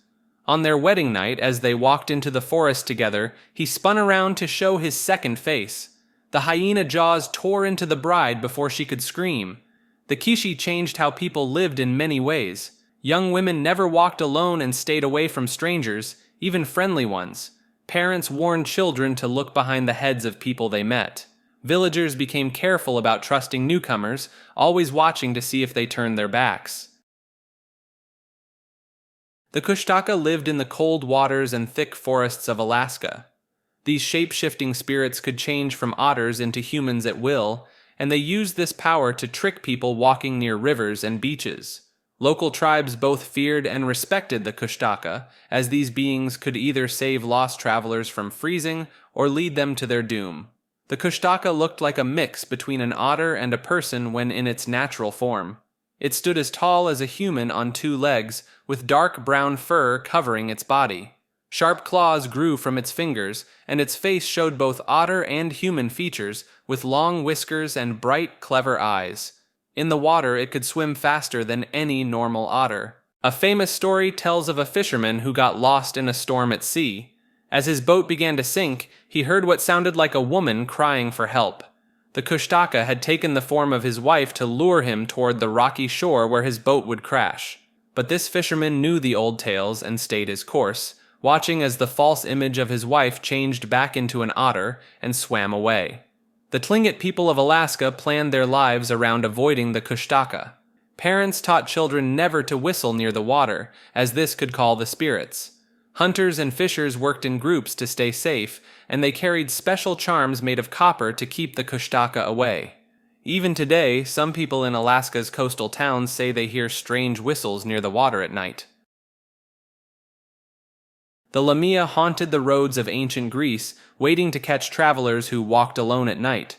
On their wedding night, as they walked into the forest together, he spun around to show his second face. The hyena jaws tore into the bride before she could scream. The Kishi changed how people lived in many ways. Young women never walked alone and stayed away from strangers, even friendly ones. Parents warned children to look behind the heads of people they met. Villagers became careful about trusting newcomers, always watching to see if they turned their backs. The Kushtaka lived in the cold waters and thick forests of Alaska. These shape-shifting spirits could change from otters into humans at will, and they used this power to trick people walking near rivers and beaches. Local tribes both feared and respected the Kushtaka, as these beings could either save lost travelers from freezing or lead them to their doom. The Kushtaka looked like a mix between an otter and a person when in its natural form. It stood as tall as a human on two legs, with dark brown fur covering its body. Sharp claws grew from its fingers, and its face showed both otter and human features, with long whiskers and bright, clever eyes. In the water, it could swim faster than any normal otter. A famous story tells of a fisherman who got lost in a storm at sea. As his boat began to sink, he heard what sounded like a woman crying for help. The Kushtaka had taken the form of his wife to lure him toward the rocky shore where his boat would crash. But this fisherman knew the old tales and stayed his course, watching as the false image of his wife changed back into an otter and swam away. The Tlingit people of Alaska planned their lives around avoiding the Kushtaka. Parents taught children never to whistle near the water, as this could call the spirits. Hunters and fishers worked in groups to stay safe, and they carried special charms made of copper to keep the Kushtaka away. Even today, some people in Alaska's coastal towns say they hear strange whistles near the water at night. The Lamia haunted the roads of ancient Greece, waiting to catch travelers who walked alone at night.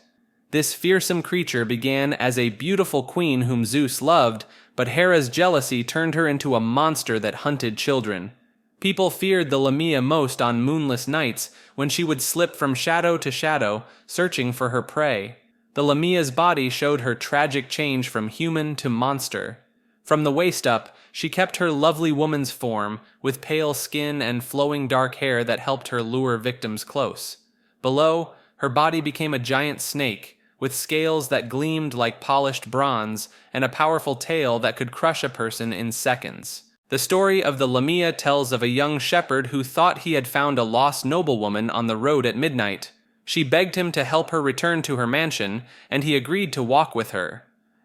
This fearsome creature began as a beautiful queen whom Zeus loved, but Hera's jealousy turned her into a monster that hunted children. People feared the Lamia most on moonless nights, when she would slip from shadow to shadow, searching for her prey. The Lamia's body showed her tragic change from human to monster. From the waist up, she kept her lovely woman's form, with pale skin and flowing dark hair that helped her lure victims close. Below, her body became a giant snake, with scales that gleamed like polished bronze and a powerful tail that could crush a person in seconds. The story of the Lamia tells of a young shepherd who thought he had found a lost noblewoman on the road at midnight. She begged him to help her return to her mansion, and he agreed to walk with her.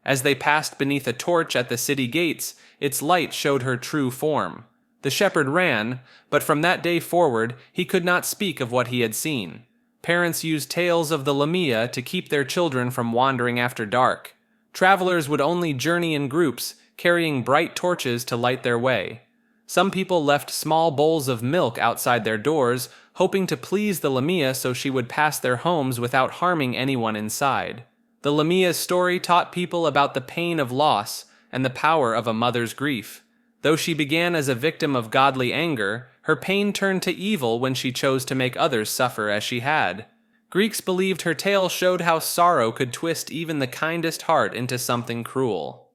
As they passed beneath a torch at the city gates, its light showed her true form. The shepherd ran, but from that day forward he could not speak of what he had seen. Parents used tales of the Lamia to keep their children from wandering after dark. Travelers would only journey in groups, carrying bright torches to light their way. Some people left small bowls of milk outside their doors, hoping to please the Lamia so she would pass their homes without harming anyone inside. The Lamia's story taught people about the pain of loss and the power of a mother's grief. Though she began as a victim of godly anger, her pain turned to evil when she chose to make others suffer as she had. Greeks believed her tale showed how sorrow could twist even the kindest heart into something cruel.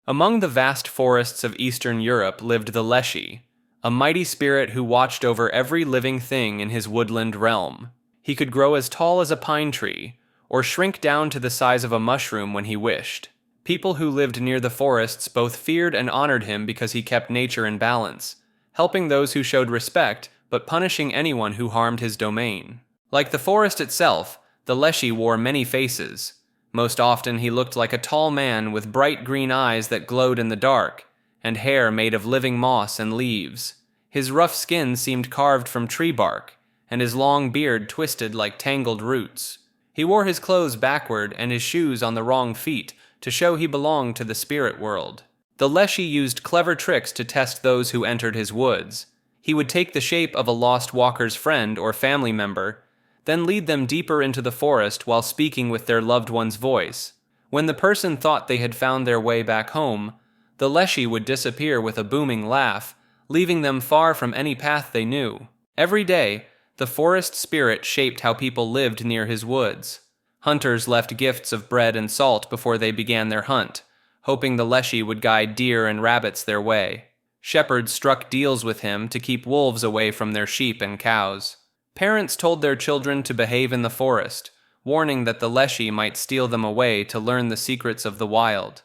Among the vast forests of Eastern Europe lived the Leshy, a mighty spirit who watched over every living thing in his woodland realm. He could grow as tall as a pine tree, or shrink down to the size of a mushroom when he wished. People who lived near the forests both feared and honored him because he kept nature in balance, helping those who showed respect but punishing anyone who harmed his domain. Like the forest itself, the Leshy wore many faces. Most often he looked like a tall man with bright green eyes that glowed in the dark, and hair made of living moss and leaves. His rough skin seemed carved from tree bark, and his long beard twisted like tangled roots. He wore his clothes backward and his shoes on the wrong feet to show he belonged to the spirit world. The Leshy used clever tricks to test those who entered his woods. He would take the shape of a lost walker's friend or family member, then lead them deeper into the forest while speaking with their loved one's voice. When the person thought they had found their way back home, the Leshy would disappear with a booming laugh, leaving them far from any path they knew. Every day, the forest spirit shaped how people lived near his woods. Hunters left gifts of bread and salt before they began their hunt, hoping the Leshy would guide deer and rabbits their way. Shepherds struck deals with him to keep wolves away from their sheep and cows. Parents told their children to behave in the forest, warning that the Leshy might steal them away to learn the secrets of the wild.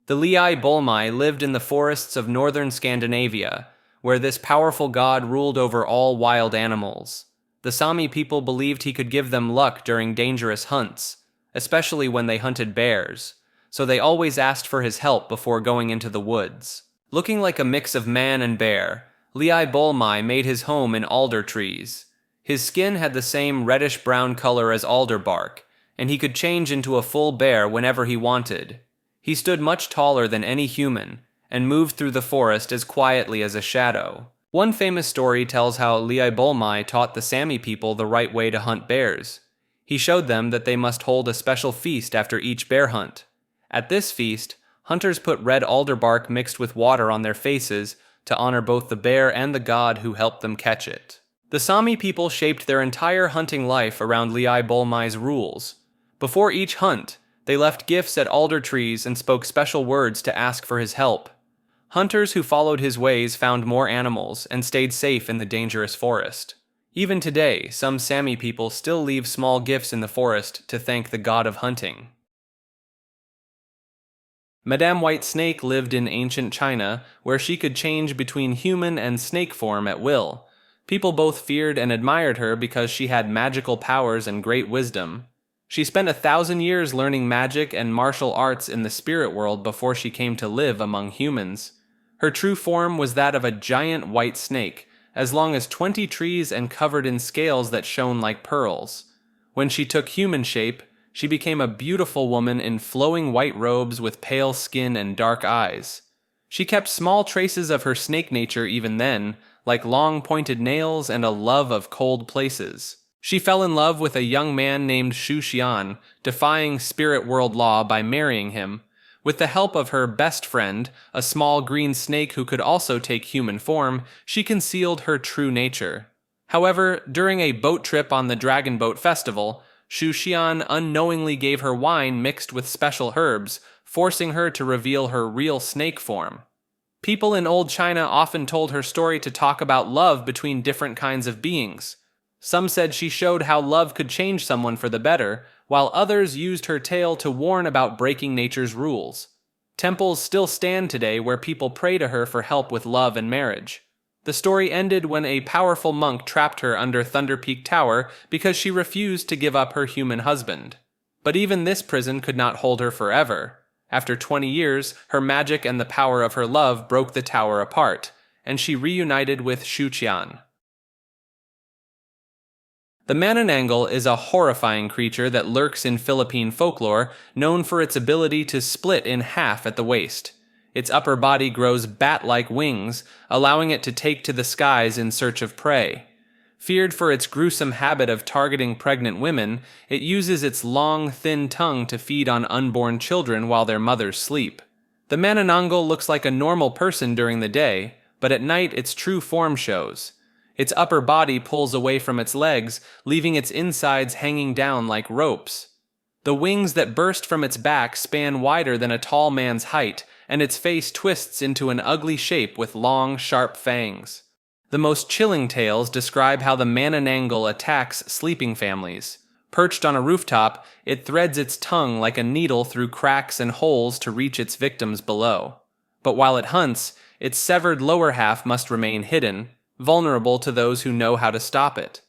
The Bolmai lived in the forests of northern Scandinavia, where this powerful god ruled over all wild animals. The Sami people believed he could give them luck during dangerous hunts, especially when they hunted bears, so they always asked for his help before going into the woods. Looking like a mix of man and bear, Bolmai made his home in alder trees. His skin had the same reddish-brown color as alder bark, and he could change into a full bear whenever he wanted. He stood much taller than any human, and moved through the forest as quietly as a shadow. One famous story tells how Bolmai taught the Sami people the right way to hunt bears. He showed them that they must hold a special feast after each bear hunt. At this feast, hunters put red alder bark mixed with water on their faces to honor both the bear and the god who helped them catch it. The Sami people shaped their entire hunting life around Bolmai's rules. Before each hunt, they left gifts at alder trees and spoke special words to ask for his help. Hunters who followed his ways found more animals and stayed safe in the dangerous forest. Even today, some Sami people still leave small gifts in the forest to thank the god of hunting. Madame White Snake lived in ancient China, where she could change between human and snake form at will. People both feared and admired her because she had magical powers and great wisdom. She spent 1,000 years learning magic and martial arts in the spirit world before she came to live among humans. Her true form was that of a giant white snake, as long as 20 trees and covered in scales that shone like pearls. When she took human shape, she became a beautiful woman in flowing white robes with pale skin and dark eyes. She kept small traces of her snake nature even then, like long pointed nails and a love of cold places. She fell in love with a young man named Shu Xian, defying spirit world law by marrying him. With the help of her best friend, a small green snake who could also take human form, she concealed her true nature. However, during a boat trip on the Dragon Boat Festival, Shu Xian unknowingly gave her wine mixed with special herbs, forcing her to reveal her real snake form. People in old China often told her story to talk about love between different kinds of beings. Some said she showed how love could change someone for the better, while others used her tale to warn about breaking nature's rules. Temples still stand today where people pray to her for help with love and marriage. The story ended when a powerful monk trapped her under Thunder Peak Tower because she refused to give up her human husband. But even this prison could not hold her forever. After 20 years, her magic and the power of her love broke the tower apart, and she reunited with Shuqian. The Manananggal is a horrifying creature that lurks in Philippine folklore, known for its ability to split in half at the waist. Its upper body grows bat-like wings, allowing it to take to the skies in search of prey. Feared for its gruesome habit of targeting pregnant women, it uses its long, thin tongue to feed on unborn children while their mothers sleep. The Manananggal looks like a normal person during the day, but at night its true form shows. Its upper body pulls away from its legs, leaving its insides hanging down like ropes. The wings that burst from its back span wider than a tall man's height, and its face twists into an ugly shape with long, sharp fangs. The most chilling tales describe how the Manananggal attacks sleeping families. Perched on a rooftop, it threads its tongue like a needle through cracks and holes to reach its victims below. But while it hunts, its severed lower half must remain hidden, vulnerable to those who know how to stop it.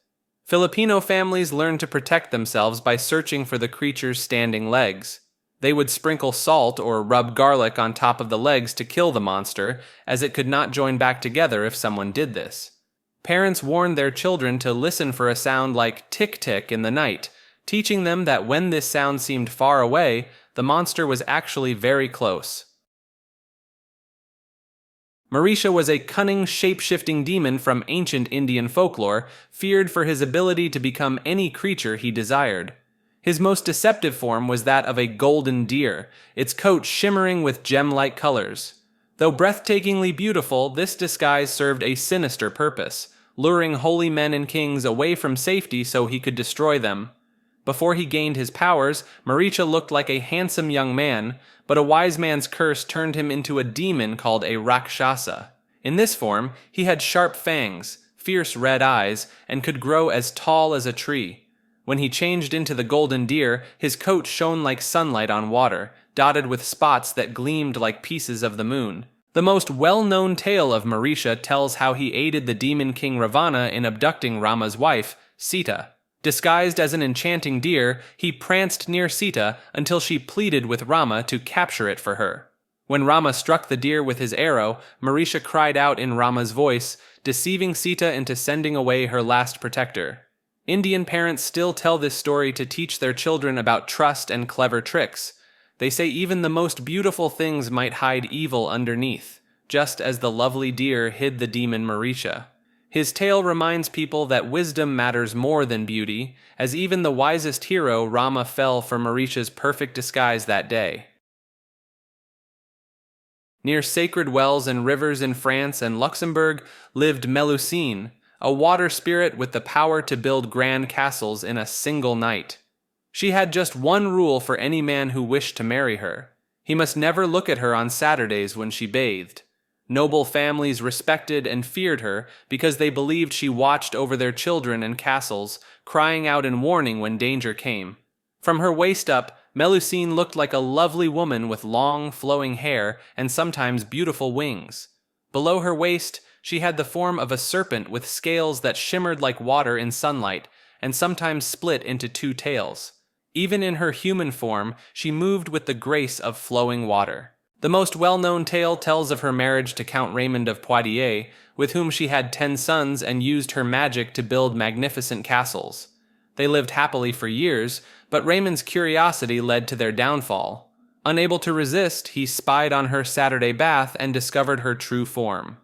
Filipino families learned to protect themselves by searching for the creature's standing legs. They would sprinkle salt or rub garlic on top of the legs to kill the monster, as it could not join back together if someone did this. Parents warned their children to listen for a sound like tick-tick in the night, teaching them that when this sound seemed far away, the monster was actually very close. Marisha was a cunning, shape-shifting demon from ancient Indian folklore, feared for his ability to become any creature he desired. His most deceptive form was that of a golden deer, its coat shimmering with gem-like colors. Though breathtakingly beautiful, this disguise served a sinister purpose, luring holy men and kings away from safety so he could destroy them. Before he gained his powers, Marisha looked like a handsome young man, but a wise man's curse turned him into a demon called a Rakshasa. In this form, he had sharp fangs, fierce red eyes, and could grow as tall as a tree. When he changed into the golden deer, his coat shone like sunlight on water, dotted with spots that gleamed like pieces of the moon. The most well-known tale of Marisha tells how he aided the demon king Ravana in abducting Rama's wife, Sita. Disguised as an enchanting deer, he pranced near Sita until she pleaded with Rama to capture it for her. When Rama struck the deer with his arrow, Marisha cried out in Rama's voice, deceiving Sita into sending away her last protector. Indian parents still tell this story to teach their children about trust and clever tricks. They say even the most beautiful things might hide evil underneath, just as the lovely deer hid the demon Marisha. His tale reminds people that wisdom matters more than beauty, as even the wisest hero, Rama, fell for Marisha's perfect disguise that day. Near sacred wells and rivers in France and Luxembourg lived Melusine, a water spirit with the power to build grand castles in a single night. She had just one rule for any man who wished to marry her. He must never look at her on Saturdays when she bathed. Noble families respected and feared her because they believed she watched over their children and castles, crying out in warning when danger came. From her waist up, Melusine looked like a lovely woman with long, flowing hair and sometimes beautiful wings. Below her waist, she had the form of a serpent with scales that shimmered like water in sunlight and sometimes split into two tails. Even in her human form, she moved with the grace of flowing water. The most well-known tale tells of her marriage to Count Raymond of Poitiers, with whom she had 10 sons and used her magic to build magnificent castles. They lived happily for years, but Raymond's curiosity led to their downfall. Unable to resist, he spied on her Saturday bath and discovered her true form.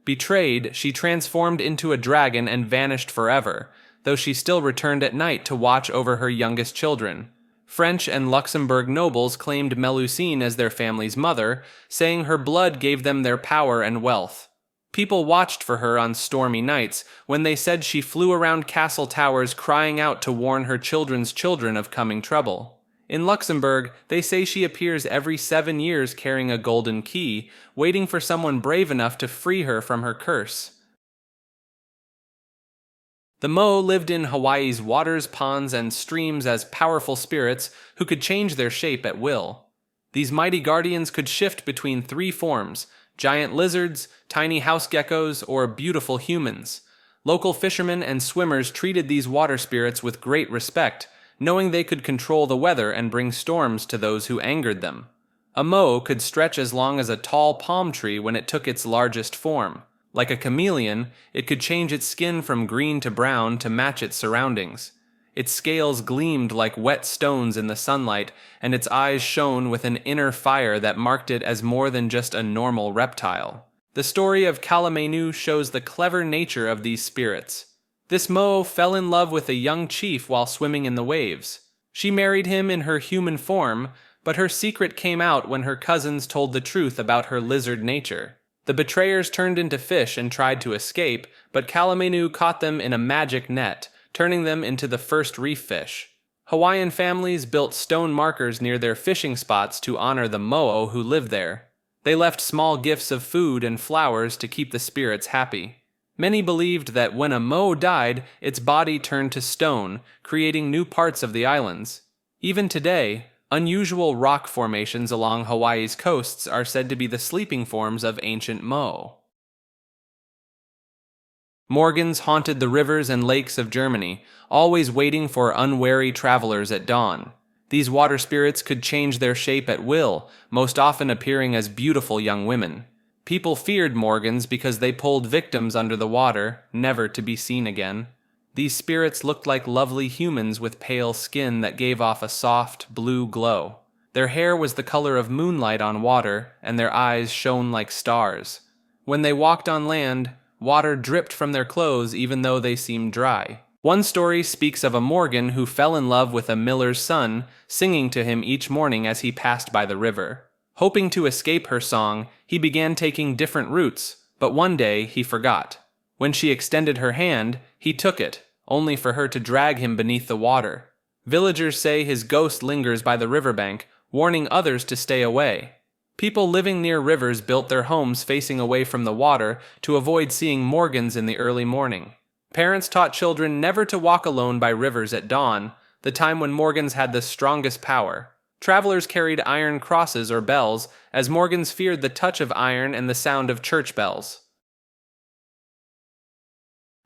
Betrayed, she transformed into a dragon and vanished forever, though she still returned at night to watch over her youngest children. French and Luxembourg nobles claimed Melusine as their family's mother, saying her blood gave them their power and wealth. People watched for her on stormy nights, when they said she flew around castle towers crying out to warn her children's children of coming trouble. In Luxembourg, they say she appears every 7 years carrying a golden key, waiting for someone brave enough to free her from her curse. The Mo lived in Hawaii's waters, ponds, and streams as powerful spirits who could change their shape at will. These mighty guardians could shift between 3 forms: giant lizards, tiny house geckos, or beautiful humans. Local fishermen and swimmers treated these water spirits with great respect, knowing they could control the weather and bring storms to those who angered them. A mo could stretch as long as a tall palm tree when it took its largest form. Like a chameleon, it could change its skin from green to brown to match its surroundings. Its scales gleamed like wet stones in the sunlight, and its eyes shone with an inner fire that marked it as more than just a normal reptile. The story of Kalamenu shows the clever nature of these spirits. This mo fell in love with a young chief while swimming in the waves. She married him in her human form, but her secret came out when her cousins told the truth about her lizard nature. The betrayers turned into fish and tried to escape, but Kalamenu caught them in a magic net, turning them into the first reef fish. Hawaiian families built stone markers near their fishing spots to honor the mo'o who lived there. They left small gifts of food and flowers to keep the spirits happy. Many believed that when a mo died, its body turned to stone, creating new parts of the islands. Even today, unusual rock formations along Hawaii's coasts are said to be the sleeping forms of ancient mo. Morgans haunted the rivers and lakes of Germany, always waiting for unwary travelers at dawn. These water spirits could change their shape at will, most often appearing as beautiful young women. People feared Morgans because they pulled victims under the water, never to be seen again. These spirits looked like lovely humans with pale skin that gave off a soft, blue glow. Their hair was the color of moonlight on water, and their eyes shone like stars. When they walked on land, water dripped from their clothes even though they seemed dry. One story speaks of a Morgan who fell in love with a miller's son, singing to him each morning as he passed by the river. Hoping to escape her song, he began taking different routes, but one day he forgot. When she extended her hand, he took it, only for her to drag him beneath the water. Villagers say his ghost lingers by the riverbank, warning others to stay away. People living near rivers built their homes facing away from the water to avoid seeing Morgans in the early morning. Parents taught children never to walk alone by rivers at dawn, the time when Morgans had the strongest power. Travelers carried iron crosses or bells, as Morgans feared the touch of iron and the sound of church bells.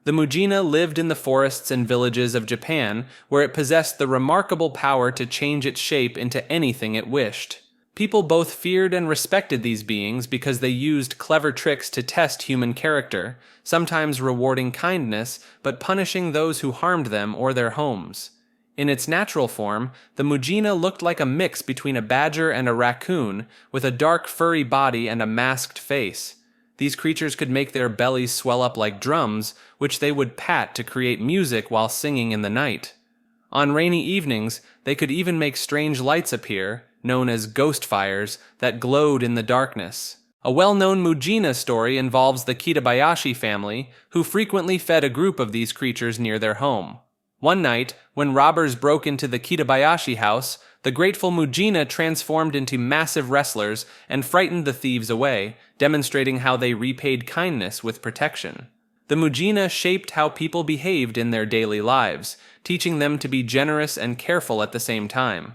The Mujina lived in the forests and villages of Japan, where it possessed the remarkable power to change its shape into anything it wished. People both feared and respected these beings because they used clever tricks to test human character, sometimes rewarding kindness, but punishing those who harmed them or their homes. In its natural form, the Mujina looked like a mix between a badger and a raccoon, with a dark furry body and a masked face. These creatures could make their bellies swell up like drums, which they would pat to create music while singing in the night. On rainy evenings, they could even make strange lights appear, known as ghost fires, that glowed in the darkness. A well-known Mujina story involves the Kitabayashi family, who frequently fed a group of these creatures near their home. One night, when robbers broke into the Kitabayashi house, the grateful Mujina transformed into massive wrestlers and frightened the thieves away, demonstrating how they repaid kindness with protection. The Mujina shaped how people behaved in their daily lives, teaching them to be generous and careful at the same time.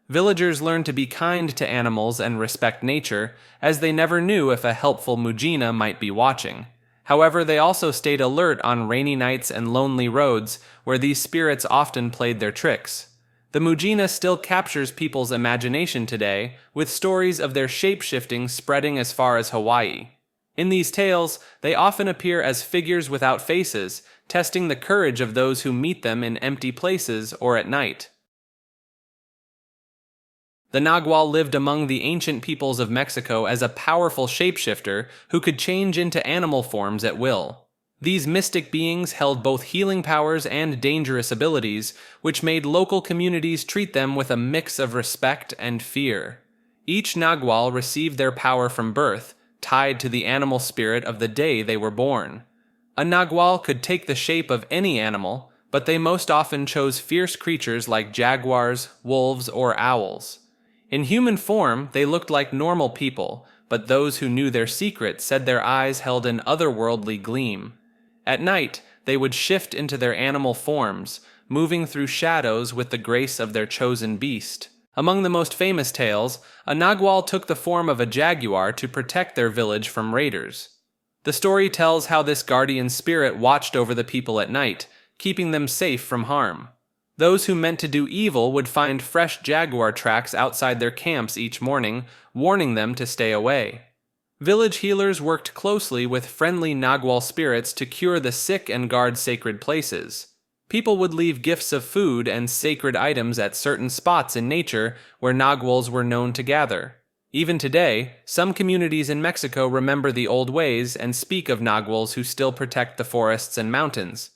Villagers learned to be kind to animals and respect nature, as they never knew if a helpful Mujina might be watching. However, they also stayed alert on rainy nights and lonely roads, where these spirits often played their tricks. The Mujina still captures people's imagination today, with stories of their shape-shifting spreading as far as Hawaii. In these tales, they often appear as figures without faces, testing the courage of those who meet them in empty places or at night. The Nagual lived among the ancient peoples of Mexico as a powerful shapeshifter who could change into animal forms at will. These mystic beings held both healing powers and dangerous abilities, which made local communities treat them with a mix of respect and fear. Each Nagual received their power from birth, tied to the animal spirit of the day they were born. A Nagual could take the shape of any animal, but they most often chose fierce creatures like jaguars, wolves, or owls. In human form, they looked like normal people, but those who knew their secret said their eyes held an otherworldly gleam. At night, they would shift into their animal forms, moving through shadows with the grace of their chosen beast. Among the most famous tales, a Nagual took the form of a jaguar to protect their village from raiders. The story tells how this guardian spirit watched over the people at night, keeping them safe from harm. Those who meant to do evil would find fresh jaguar tracks outside their camps each morning, warning them to stay away. Village healers worked closely with friendly Nagual spirits to cure the sick and guard sacred places. People would leave gifts of food and sacred items at certain spots in nature where Naguals were known to gather. Even today, some communities in Mexico remember the old ways and speak of Naguals who still protect the forests and mountains.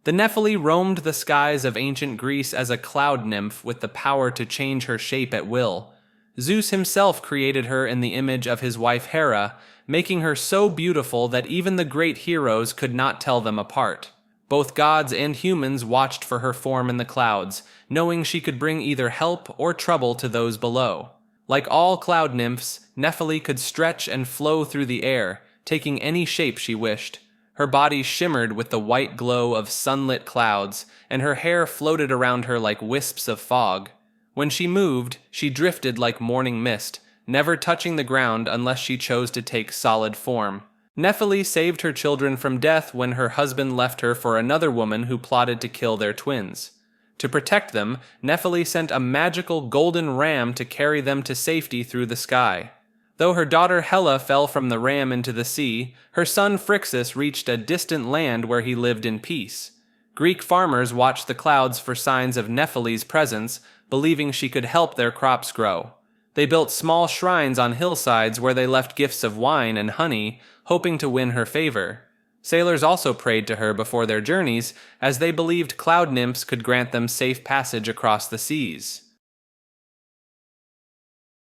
The Nephili roamed the skies of ancient Greece as a cloud nymph with the power to change her shape at will. Zeus himself created her in the image of his wife Hera, making her so beautiful that even the great heroes could not tell them apart. Both gods and humans watched for her form in the clouds, knowing she could bring either help or trouble to those below. Like all cloud nymphs, Nephili could stretch and flow through the air, taking any shape she wished. Her body shimmered with the white glow of sunlit clouds, and her hair floated around her like wisps of fog. When she moved, she drifted like morning mist, never touching the ground unless she chose to take solid form. Nephili saved her children from death when her husband left her for another woman who plotted to kill their twins. To protect them, Nephili sent a magical golden ram to carry them to safety through the sky. Though her daughter Helle fell from the ram into the sea, her son Phrixus reached a distant land where he lived in peace. Greek farmers watched the clouds for signs of Nephili's presence, believing she could help their crops grow. They built small shrines on hillsides where they left gifts of wine and honey, hoping to win her favor. Sailors also prayed to her before their journeys, as they believed cloud nymphs could grant them safe passage across the seas.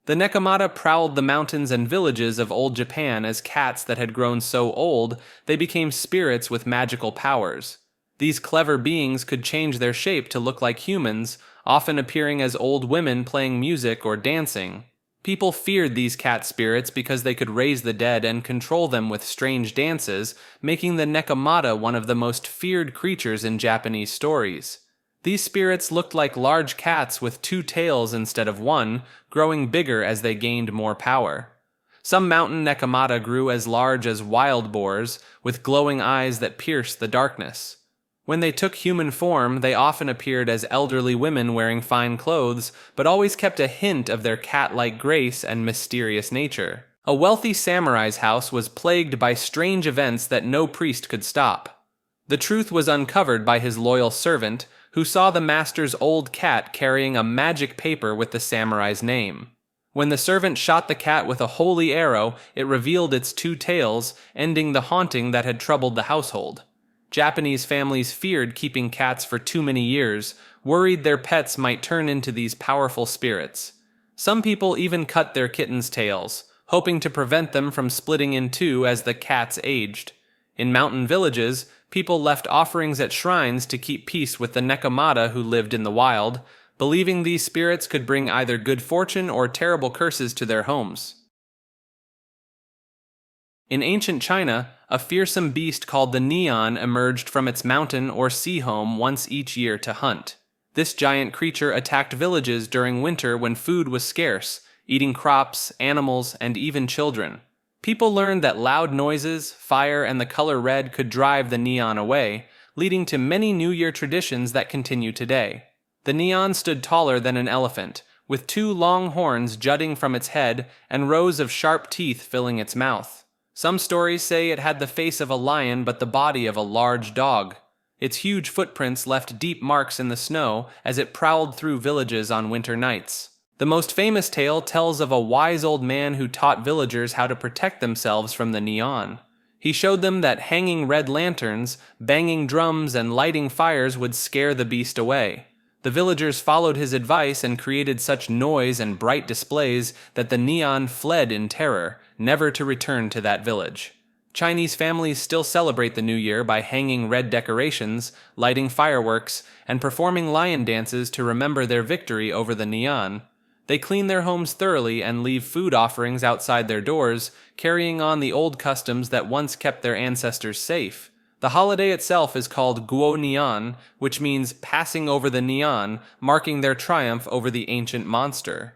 The Nekomata prowled the mountains and villages of old Japan as cats that had grown so old they became spirits with magical powers. These clever beings could change their shape to look like humans, often appearing as old women playing music or dancing. People feared these cat spirits because they could raise the dead and control them with strange dances, making the Nekomata one of the most feared creatures in Japanese stories. These spirits looked like large cats with two tails instead of one, growing bigger as they gained more power. Some mountain Nekomata grew as large as wild boars, with glowing eyes that pierced the darkness. When they took human form, they often appeared as elderly women wearing fine clothes, but always kept a hint of their cat-like grace and mysterious nature. A wealthy samurai's house was plagued by strange events that no priest could stop. The truth was uncovered by his loyal servant, who saw the master's old cat carrying a magic paper with the samurai's name. When the servant shot the cat with a holy arrow, it revealed its two tails, ending the haunting that had troubled the household. Japanese families feared keeping cats for too many years, worried their pets might turn into these powerful spirits. Some people even cut their kittens' tails, hoping to prevent them from splitting in two as the cats aged. In mountain villages, people left offerings at shrines to keep peace with the Nekomata who lived in the wild, believing these spirits could bring either good fortune or terrible curses to their homes. In ancient China, a fearsome beast called the neon emerged from its mountain or sea home once each year to hunt. This giant creature attacked villages during winter when food was scarce, eating crops, animals, and even children. People learned that loud noises, fire, and the color red could drive the neon away, leading to many New Year traditions that continue today. The neon stood taller than an elephant, with two long horns jutting from its head and rows of sharp teeth filling its mouth. Some stories say it had the face of a lion but the body of a large dog. Its huge footprints left deep marks in the snow as it prowled through villages on winter nights. The most famous tale tells of a wise old man who taught villagers how to protect themselves from the neon. He showed them that hanging red lanterns, banging drums, and lighting fires would scare the beast away. The villagers followed his advice and created such noise and bright displays that the neon fled in terror, never to return to that village. Chinese families still celebrate the New Year by hanging red decorations, lighting fireworks, and performing lion dances to remember their victory over the neon. They clean their homes thoroughly and leave food offerings outside their doors, carrying on the old customs that once kept their ancestors safe. The holiday itself is called Guo Nian, which means passing over the Nian, marking their triumph over the ancient monster.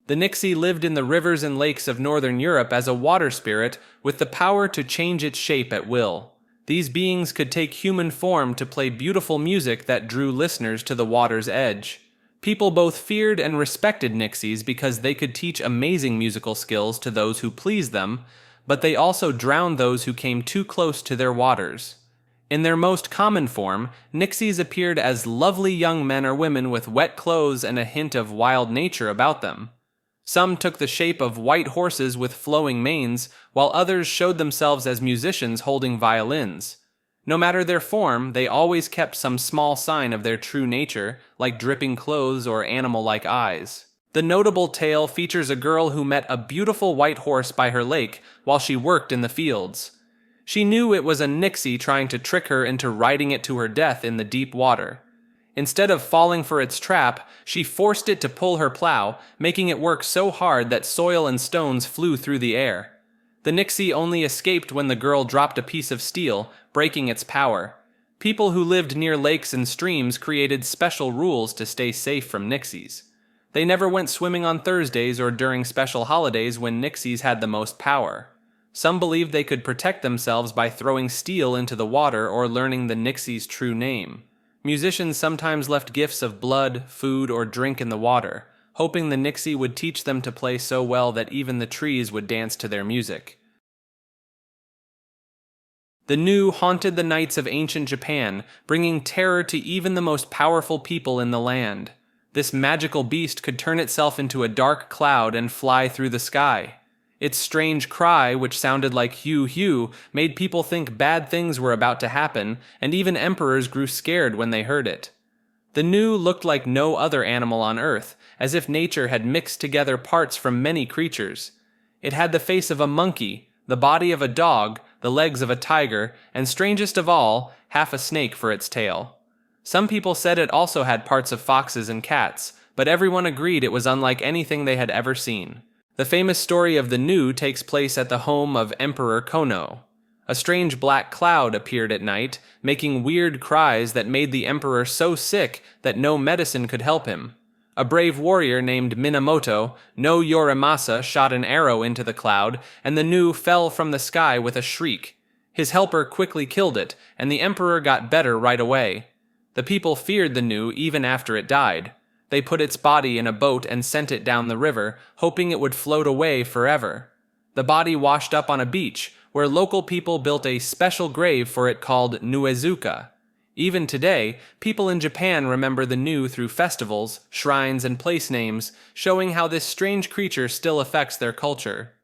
The Nixie lived in the rivers and lakes of northern Europe as a water spirit with the power to change its shape at will. These beings could take human form to play beautiful music that drew listeners to the water's edge. People both feared and respected Nixies because they could teach amazing musical skills to those who pleased them, but they also drowned those who came too close to their waters. In their most common form, Nixies appeared as lovely young men or women with wet clothes and a hint of wild nature about them. Some took the shape of white horses with flowing manes, while others showed themselves as musicians holding violins. No matter their form, they always kept some small sign of their true nature, like dripping clothes or animal-like eyes. The notable tale features a girl who met a beautiful white horse by her lake while she worked in the fields. She knew it was a Nixie trying to trick her into riding it to her death in the deep water. Instead of falling for its trap, she forced it to pull her plow, making it work so hard that soil and stones flew through the air. The Nixie only escaped when the girl dropped a piece of steel, breaking its power. People who lived near lakes and streams created special rules to stay safe from Nixies. They never went swimming on Thursdays or during special holidays when Nixies had the most power. Some believed they could protect themselves by throwing steel into the water or learning the Nixie's true name. Musicians sometimes left gifts of blood, food, or drink in the water, hoping the Nixie would teach them to play so well that even the trees would dance to their music. The Nu haunted the nights of ancient Japan, bringing terror to even the most powerful people in the land. This magical beast could turn itself into a dark cloud and fly through the sky. Its strange cry, which sounded like "Hue, hue," made people think bad things were about to happen, and even emperors grew scared when they heard it. The Nu looked like no other animal on Earth, as if nature had mixed together parts from many creatures. It had the face of a monkey, the body of a dog, the legs of a tiger, and strangest of all, half a snake for its tail. Some people said it also had parts of foxes and cats, but everyone agreed it was unlike anything they had ever seen. The famous story of the Nu takes place at the home of Emperor Kono. A strange black cloud appeared at night, making weird cries that made the emperor so sick that no medicine could help him. A brave warrior named Minamoto no Yorimasa shot an arrow into the cloud, and the Nu fell from the sky with a shriek. His helper quickly killed it, and the emperor got better right away. The people feared the Nu even after it died. They put its body in a boat and sent it down the river, hoping it would float away forever. The body washed up on a beach, where local people built a special grave for it called Nuezuka. Even today, people in Japan remember the Nu through festivals, shrines, and place names, showing how this strange creature still affects their culture.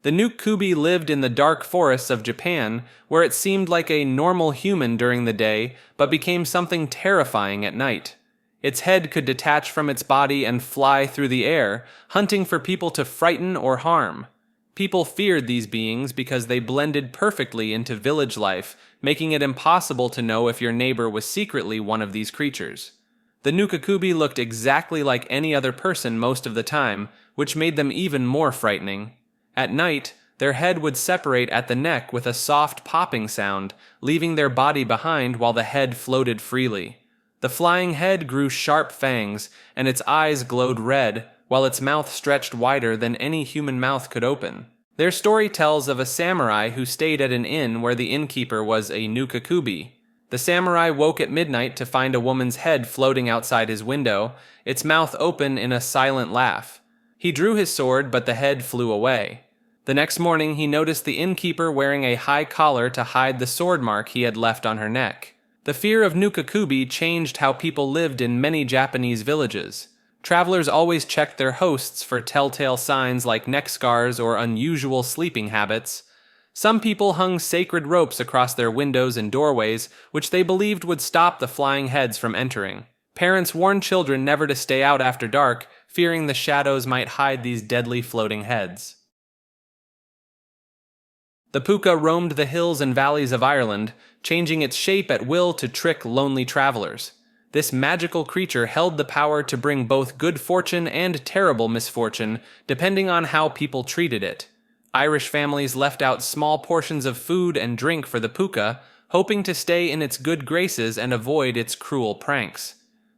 The Nukubi lived in the dark forests of Japan, where it seemed like a normal human during the day, but became something terrifying at night. Its head could detach from its body and fly through the air, hunting for people to frighten or harm. People feared these beings because they blended perfectly into village life, making it impossible to know if your neighbor was secretly one of these creatures. The Nukakubi looked exactly like any other person most of the time, which made them even more frightening. At night, their head would separate at the neck with a soft popping sound, leaving their body behind while the head floated freely. The flying head grew sharp fangs, and its eyes glowed red, while its mouth stretched wider than any human mouth could open. Their story tells of a samurai who stayed at an inn where the innkeeper was a Nukakubi. The samurai woke at midnight to find a woman's head floating outside his window, its mouth open in a silent laugh. He drew his sword, but the head flew away. The next morning, he noticed the innkeeper wearing a high collar to hide the sword mark he had left on her neck. The fear of Nukakubi changed how people lived in many Japanese villages. Travelers always checked their hosts for telltale signs like neck scars or unusual sleeping habits. Some people hung sacred ropes across their windows and doorways, which they believed would stop the flying heads from entering. Parents warned children never to stay out after dark, fearing the shadows might hide these deadly floating heads. The puka roamed the hills and valleys of Ireland, changing its shape at will to trick lonely travelers. This magical creature held the power to bring both good fortune and terrible misfortune, depending on how people treated it. Irish families left out small portions of food and drink for the puka, hoping to stay in its good graces and avoid its cruel pranks.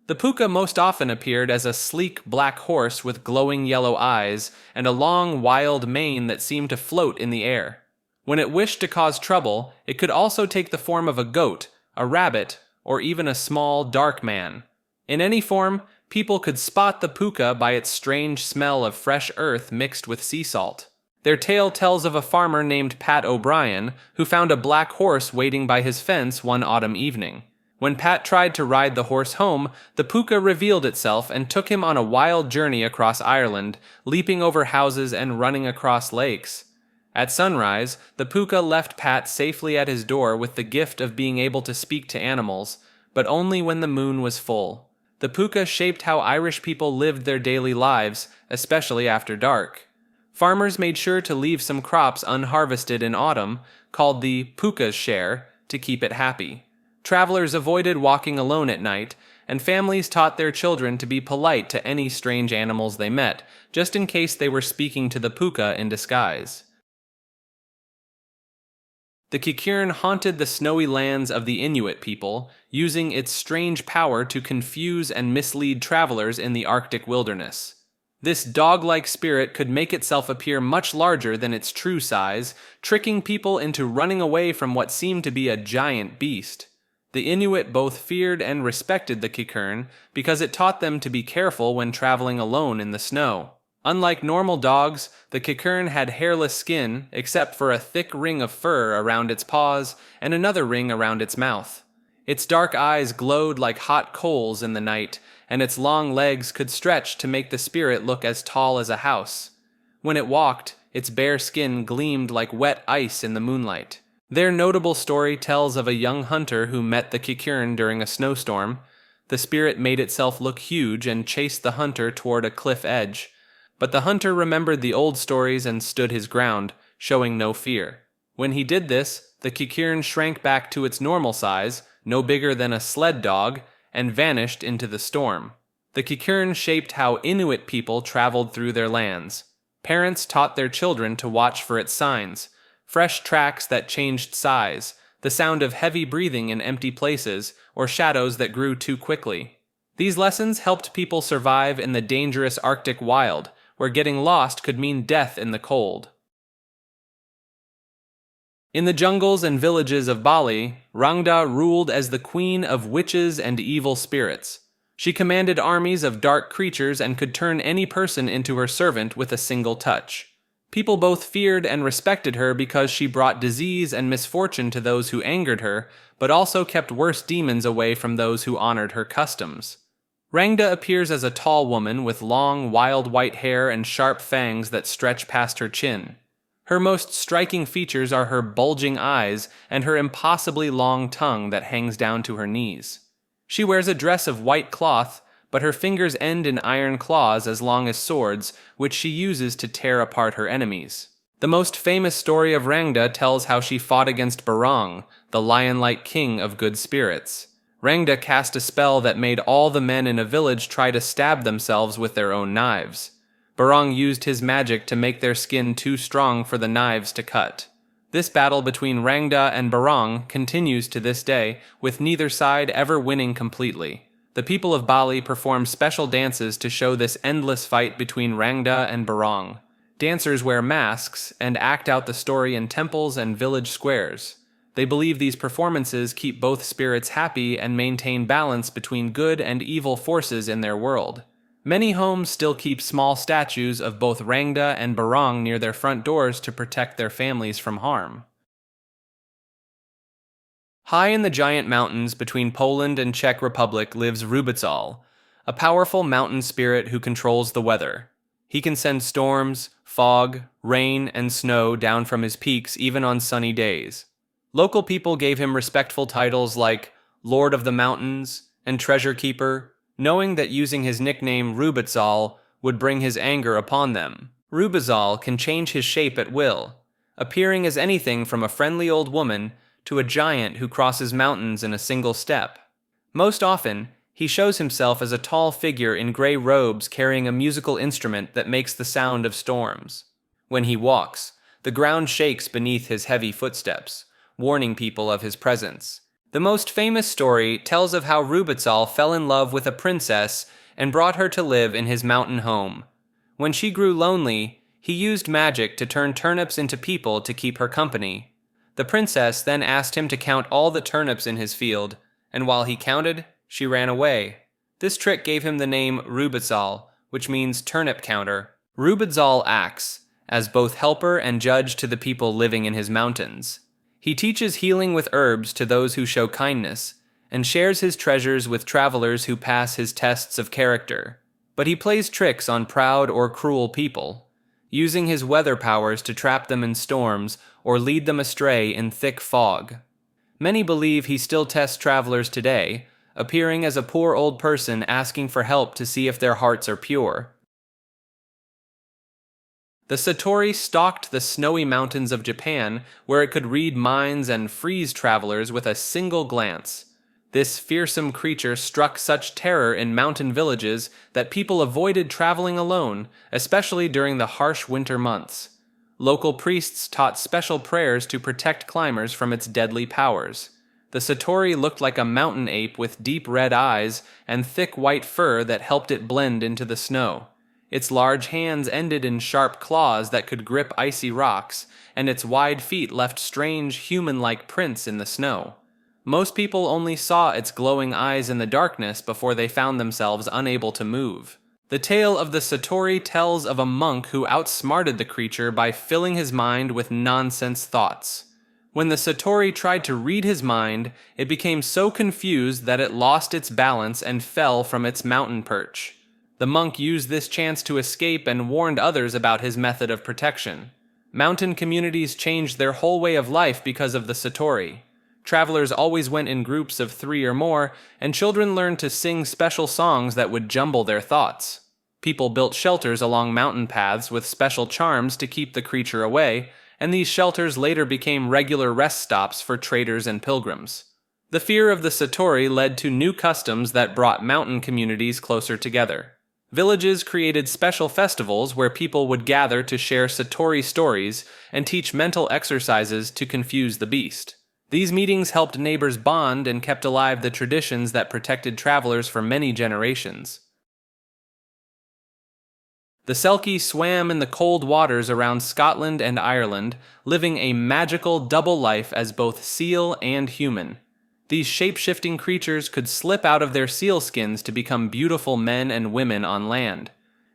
The puka most often appeared as a sleek black horse with glowing yellow eyes and a long, wild mane that seemed to float in the air. When it wished to cause trouble, it could also take the form of a goat, a rabbit, or even a small, dark man. In any form, people could spot the puka by its strange smell of fresh earth mixed with sea salt. Their tale tells of a farmer named Pat O'Brien who found a black horse waiting by his fence one autumn evening. When Pat tried to ride the horse home, the puka revealed itself and took him on a wild journey across Ireland, leaping over houses and running across lakes. At sunrise, the puka left Pat safely at his door with the gift of being able to speak to animals, but only when the moon was full. The puka shaped how Irish people lived their daily lives, especially after dark. Farmers made sure to leave some crops unharvested in autumn, called the puka's share, to keep it happy. Travelers avoided walking alone at night, and families taught their children to be polite to any strange animals they met, just in case they were speaking to the puka in disguise. The Kikirn haunted the snowy lands of the Inuit people, using its strange power to confuse and mislead travelers in the Arctic wilderness. This dog-like spirit could make itself appear much larger than its true size, tricking people into running away from what seemed to be a giant beast. The Inuit both feared and respected the Kikirn because it taught them to be careful when traveling alone in the snow. Unlike normal dogs, the Kikirn had hairless skin except for a thick ring of fur around its paws and another ring around its mouth. Its dark eyes glowed like hot coals in the night, and its long legs could stretch to make the spirit look as tall as a house. When it walked, its bare skin gleamed like wet ice in the moonlight. Their notable story tells of a young hunter who met the Kikirn during a snowstorm. The spirit made itself look huge and chased the hunter toward a cliff edge. But the hunter remembered the old stories and stood his ground, showing no fear. When he did this, the Kikirn shrank back to its normal size, no bigger than a sled dog, and vanished into the storm. The Kikirn shaped how Inuit people traveled through their lands. Parents taught their children to watch for its signs: fresh tracks that changed size, the sound of heavy breathing in empty places, or shadows that grew too quickly. These lessons helped people survive in the dangerous Arctic wild, where getting lost could mean death in the cold. In the jungles and villages of Bali, Rangda ruled as the queen of witches and evil spirits. She commanded armies of dark creatures and could turn any person into her servant with a single touch. People both feared and respected her because she brought disease and misfortune to those who angered her, but also kept worse demons away from those who honored her customs. Rangda appears as a tall woman with long, wild white hair and sharp fangs that stretch past her chin. Her most striking features are her bulging eyes and her impossibly long tongue that hangs down to her knees. She wears a dress of white cloth, but her fingers end in iron claws as long as swords, which she uses to tear apart her enemies. The most famous story of Rangda tells how she fought against Barong, the lion-like king of good spirits. Rangda cast a spell that made all the men in a village try to stab themselves with their own knives. Barong used his magic to make their skin too strong for the knives to cut. This battle between Rangda and Barong continues to this day, with neither side ever winning completely. The people of Bali perform special dances to show this endless fight between Rangda and Barong. Dancers wear masks and act out the story in temples and village squares. They believe these performances keep both spirits happy and maintain balance between good and evil forces in their world. Many homes still keep small statues of both Rangda and Barong near their front doors to protect their families from harm. High in the giant mountains between Poland and Czech Republic lives Rubical, a powerful mountain spirit who controls the weather. He can send storms, fog, rain, and snow down from his peaks even on sunny days. Local people gave him respectful titles like Lord of the Mountains and Treasure Keeper, knowing that using his nickname Rubical would bring his anger upon them. Rubical can change his shape at will, appearing as anything from a friendly old woman to a giant who crosses mountains in a single step. Most often, he shows himself as a tall figure in gray robes carrying a musical instrument that makes the sound of storms. When he walks, The ground shakes beneath his heavy footsteps, warning people of his presence. The most famous story tells of how Rubetzal fell in love with a princess and brought her to live in his mountain home. When she grew lonely, he used magic to turn turnips into people to keep her company. The princess then asked him to count all the turnips in his field, and while he counted, she ran away. This trick gave him the name Rubetzal, which means turnip counter. Rubetzal acts as both helper and judge to the people living in his mountains. He teaches healing with herbs to those who show kindness, and shares his treasures with travelers who pass his tests of character. But he plays tricks on proud or cruel people, using his weather powers to trap them in storms or lead them astray in thick fog. Many believe he still tests travelers today, appearing as a poor old person asking for help to see if their hearts are pure. The Satori stalked the snowy mountains of Japan, where it could read minds and freeze travelers with a single glance. This fearsome creature struck such terror in mountain villages that people avoided traveling alone, especially during the harsh winter months. Local priests taught special prayers to protect climbers from its deadly powers. The Satori looked like a mountain ape with deep red eyes and thick white fur that helped it blend into the snow. Its large hands ended in sharp claws that could grip icy rocks, and its wide feet left strange human-like prints in the snow. Most people only saw its glowing eyes in the darkness before they found themselves unable to move. The tale of the Satori tells of a monk who outsmarted the creature by filling his mind with nonsense thoughts. When the Satori tried to read his mind, it became so confused that it lost its balance and fell from its mountain perch. The monk used this chance to escape and warned others about his method of protection. Mountain communities changed their whole way of life because of the Satori. Travelers always went in groups of 3 or more, and children learned to sing special songs that would jumble their thoughts. People built shelters along mountain paths with special charms to keep the creature away, and these shelters later became regular rest stops for traders and pilgrims. The fear of the Satori led to new customs that brought mountain communities closer together. Villages created special festivals where people would gather to share Satori stories and teach mental exercises to confuse the beast. These meetings helped neighbors bond and kept alive the traditions that protected travelers for many generations. The Selkie swam in the cold waters around Scotland and Ireland, living a magical double life as both seal and human. These shape-shifting creatures could slip out of their seal skins to become beautiful men and women on land.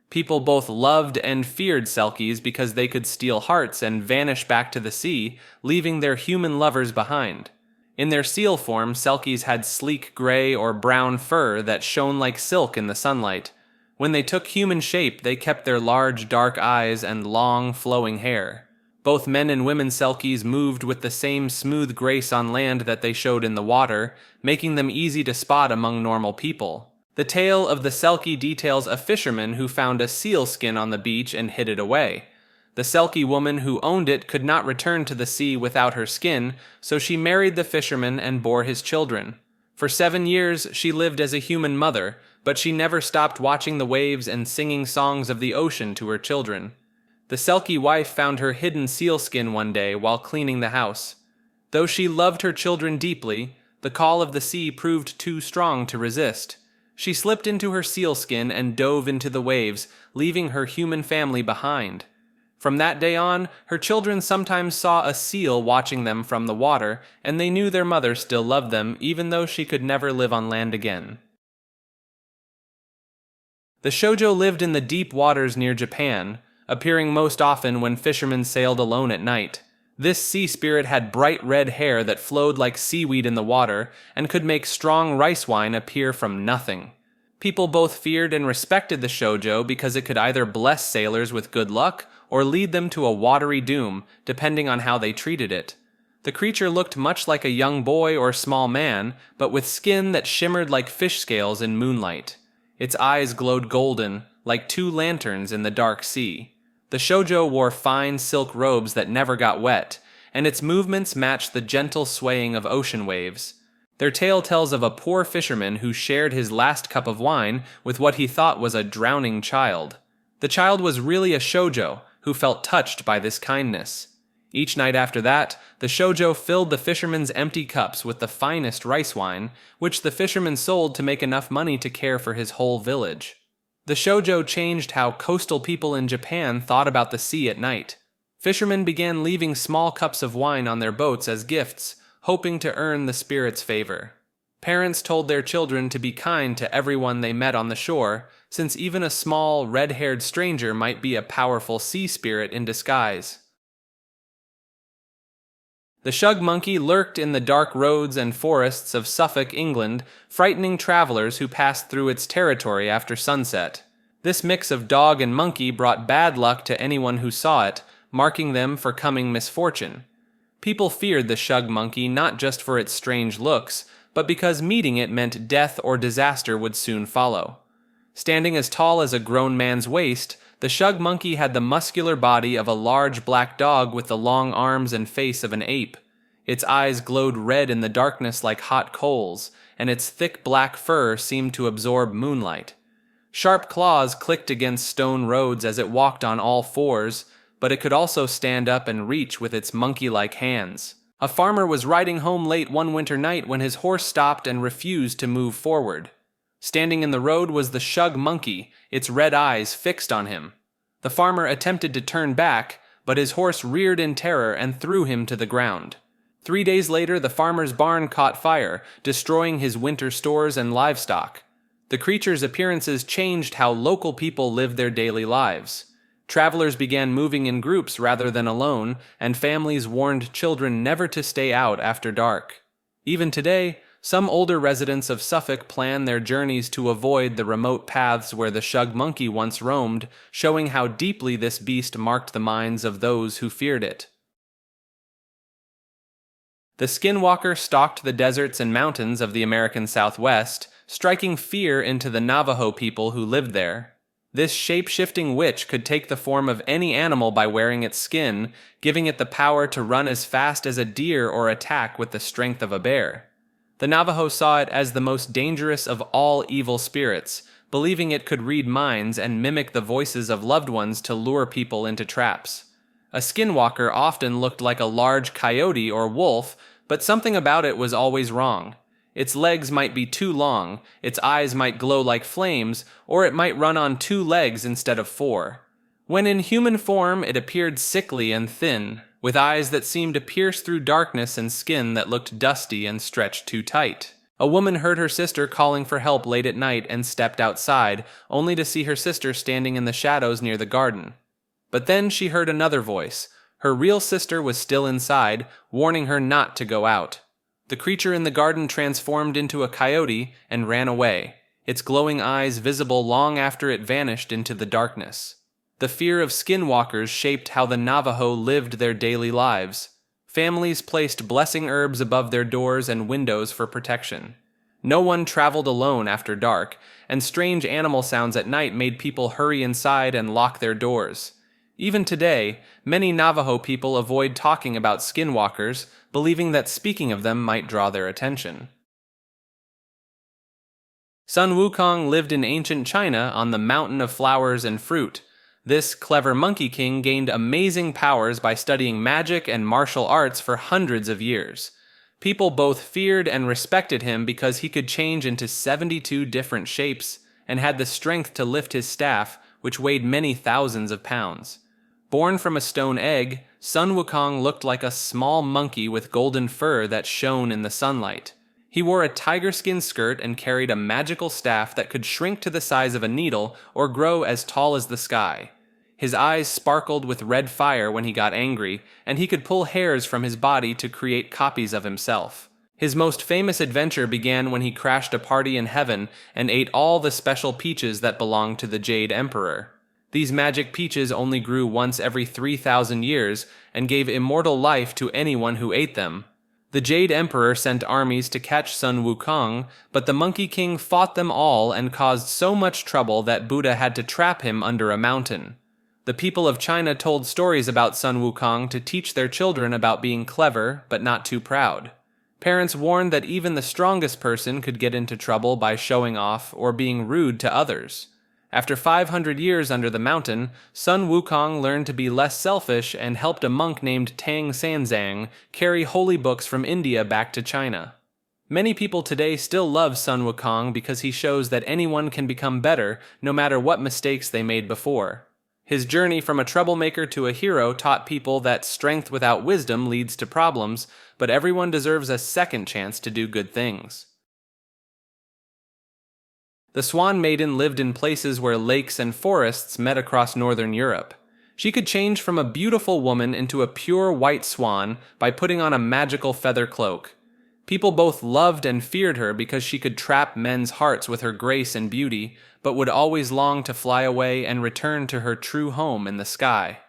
People both loved and feared Selkies because they could steal hearts and vanish back to the sea, leaving their human lovers behind. In their seal form, Selkies had sleek gray or brown fur that shone like silk in the sunlight. When they took human shape, they kept their large, dark eyes and long, flowing hair. Both men and women Selkies moved with the same smooth grace on land that they showed in the water, making them easy to spot among normal people. The tale of the Selkie details a fisherman who found a seal skin on the beach and hid it away. The Selkie woman who owned it could not return to the sea without her skin, so she married the fisherman and bore his children. For 7 years, she lived as a human mother, but she never stopped watching the waves and singing songs of the ocean to her children. The Selkie wife found her hidden seal skin one day while cleaning the house. Though she loved her children deeply, the call of the sea proved too strong to resist. She slipped into her seal skin and dove into the waves, leaving her human family behind. From that day on, her children sometimes saw a seal watching them from the water, and they knew their mother still loved them, even though she could never live on land again. The shoujo lived in the deep waters near Japan, appearing most often when fishermen sailed alone at night. This sea spirit had bright red hair that flowed like seaweed in the water and could make strong rice wine appear from nothing. People both feared and respected the shoujo because it could either bless sailors with good luck or lead them to a watery doom, depending on how they treated it. The creature looked much like a young boy or small man, but with skin that shimmered like fish scales in moonlight. Its eyes glowed golden, like 2 lanterns in the dark sea. The shoujo wore fine silk robes that never got wet, and its movements matched the gentle swaying of ocean waves. Their tale tells of a poor fisherman who shared his last cup of wine with what he thought was a drowning child. The child was really a shoujo, who felt touched by this kindness. Each night after that, the shoujo filled the fishermen's empty cups with the finest rice wine, which the fisherman sold to make enough money to care for his whole village. The shoujo changed how coastal people in Japan thought about the sea at night. Fishermen began leaving small cups of wine on their boats as gifts, hoping to earn the spirit's favor. Parents told their children to be kind to everyone they met on the shore, since even a small, red-haired stranger might be a powerful sea spirit in disguise. The Shug Monkey lurked in the dark roads and forests of Suffolk, England, frightening travelers who passed through its territory after sunset. This mix of dog and monkey brought bad luck to anyone who saw it, marking them for coming misfortune. People feared the Shug Monkey not just for its strange looks, but because meeting it meant death or disaster would soon follow. Standing as tall as a grown man's waist, the Shug Monkey had the muscular body of a large black dog with the long arms and face of an ape. Its eyes glowed red in the darkness like hot coals, and its thick black fur seemed to absorb moonlight. Sharp claws clicked against stone roads as it walked on all fours, but it could also stand up and reach with its monkey-like hands. A farmer was riding home late one winter night when his horse stopped and refused to move forward. Standing in the road was the Shug Monkey, its red eyes fixed on him. The farmer attempted to turn back, but his horse reared in terror and threw him to the ground. 3 days later, the farmer's barn caught fire, destroying his winter stores and livestock. The creature's appearances changed how local people lived their daily lives. Travelers began moving in groups rather than alone, and families warned children never to stay out after dark. Even today, some older residents of Suffolk plan their journeys to avoid the remote paths where the Shug Monkey once roamed, showing how deeply this beast marked the minds of those who feared it. The Skinwalker stalked the deserts and mountains of the American Southwest, striking fear into the Navajo people who lived there. This shape-shifting witch could take the form of any animal by wearing its skin, giving it the power to run as fast as a deer or attack with the strength of a bear. The Navajo saw it as the most dangerous of all evil spirits, believing it could read minds and mimic the voices of loved ones to lure people into traps. A skinwalker often looked like a large coyote or wolf, but something about it was always wrong. Its legs might be too long, its eyes might glow like flames, or it might run on 2 legs instead of 4. When in human form, it appeared sickly and thin, with eyes that seemed to pierce through darkness and skin that looked dusty and stretched too tight. A woman heard her sister calling for help late at night and stepped outside, only to see her sister standing in the shadows near the garden. But then she heard another voice. Her real sister was still inside, warning her not to go out. The creature in the garden transformed into a coyote and ran away, its glowing eyes visible long after it vanished into the darkness. The fear of skinwalkers shaped how the Navajo lived their daily lives. Families placed blessing herbs above their doors and windows for protection. No one traveled alone after dark, and strange animal sounds at night made people hurry inside and lock their doors. Even today, many Navajo people avoid talking about skinwalkers, believing that speaking of them might draw their attention. Sun Wukong lived in ancient China on the Mountain of Flowers and Fruit. This clever monkey king gained amazing powers by studying magic and martial arts for hundreds of years. People both feared and respected him because he could change into 72 different shapes and had the strength to lift his staff, which weighed many thousands of pounds. Born from a stone egg, Sun Wukong looked like a small monkey with golden fur that shone in the sunlight. He wore a tiger-skin skirt and carried a magical staff that could shrink to the size of a needle or grow as tall as the sky. His eyes sparkled with red fire when he got angry, and he could pull hairs from his body to create copies of himself. His most famous adventure began when he crashed a party in heaven and ate all the special peaches that belonged to the Jade Emperor. These magic peaches only grew once every 3,000 years and gave immortal life to anyone who ate them. The Jade Emperor sent armies to catch Sun Wukong, but the Monkey King fought them all and caused so much trouble that Buddha had to trap him under a mountain. The people of China told stories about Sun Wukong to teach their children about being clever but not too proud. Parents warned that even the strongest person could get into trouble by showing off or being rude to others. After 500 years under the mountain, Sun Wukong learned to be less selfish and helped a monk named Tang Sanzang carry holy books from India back to China. Many people today still love Sun Wukong because he shows that anyone can become better no matter what mistakes they made before. His journey from a troublemaker to a hero taught people that strength without wisdom leads to problems, but everyone deserves a second chance to do good things. The Swan Maiden lived in places where lakes and forests met across northern Europe. She could change from a beautiful woman into a pure white swan by putting on a magical feather cloak. People both loved and feared her because she could trap men's hearts with her grace and beauty, but would always long to fly away and return to her true home in the sky.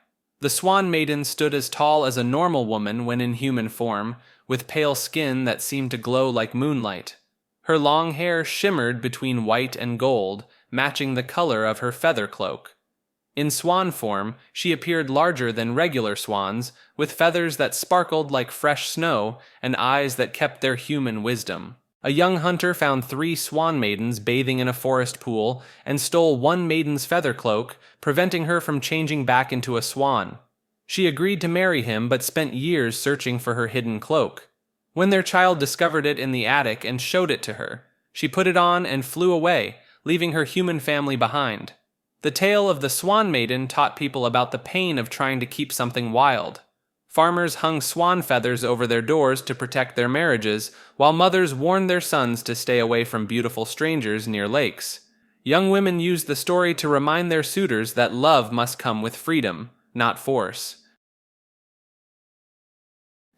The Swan Maiden stood as tall as a normal woman when in human form, with pale skin that seemed to glow like moonlight. Her long hair shimmered between white and gold, matching the color of her feather cloak. In swan form, she appeared larger than regular swans, with feathers that sparkled like fresh snow and eyes that kept their human wisdom. A young hunter found 3 swan maidens bathing in a forest pool and stole one maiden's feather cloak, preventing her from changing back into a swan. She agreed to marry him but spent years searching for her hidden cloak. When their child discovered it in the attic and showed it to her, she put it on and flew away, leaving her human family behind. The tale of the Swan Maiden taught people about the pain of trying to keep something wild. Farmers hung swan feathers over their doors to protect their marriages, while mothers warned their sons to stay away from beautiful strangers near lakes. Young women used the story to remind their suitors that love must come with freedom, not force.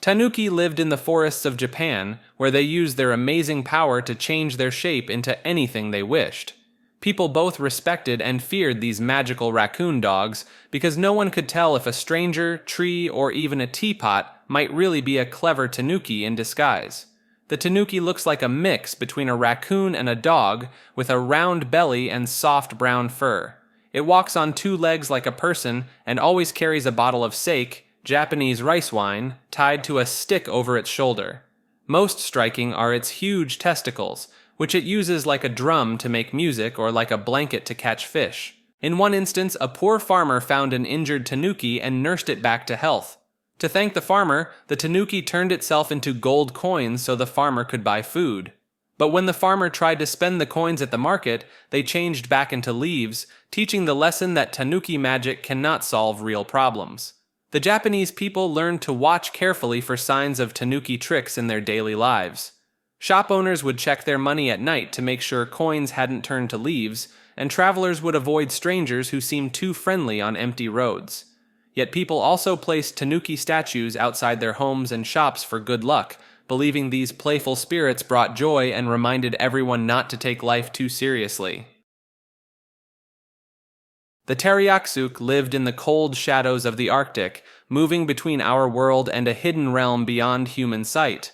Tanuki lived in the forests of Japan, where they used their amazing power to change their shape into anything they wished. People both respected and feared these magical raccoon dogs because no one could tell if a stranger, tree, or even a teapot might really be a clever tanuki in disguise. The tanuki looks like a mix between a raccoon and a dog, with a round belly and soft brown fur. It walks on 2 legs like a person and always carries a bottle of sake, Japanese rice wine, tied to a stick over its shoulder. Most striking are its huge testicles, which it uses like a drum to make music or like a blanket to catch fish. In one instance, a poor farmer found an injured tanuki and nursed it back to health. To thank the farmer, the tanuki turned itself into gold coins so the farmer could buy food. But when the farmer tried to spend the coins at the market, they changed back into leaves, teaching the lesson that tanuki magic cannot solve real problems. The Japanese people learned to watch carefully for signs of tanuki tricks in their daily lives. Shop owners would check their money at night to make sure coins hadn't turned to leaves, and travelers would avoid strangers who seemed too friendly on empty roads. Yet people also placed tanuki statues outside their homes and shops for good luck, believing these playful spirits brought joy and reminded everyone not to take life too seriously. The Tariaksuk lived in the cold shadows of the Arctic, moving between our world and a hidden realm beyond human sight.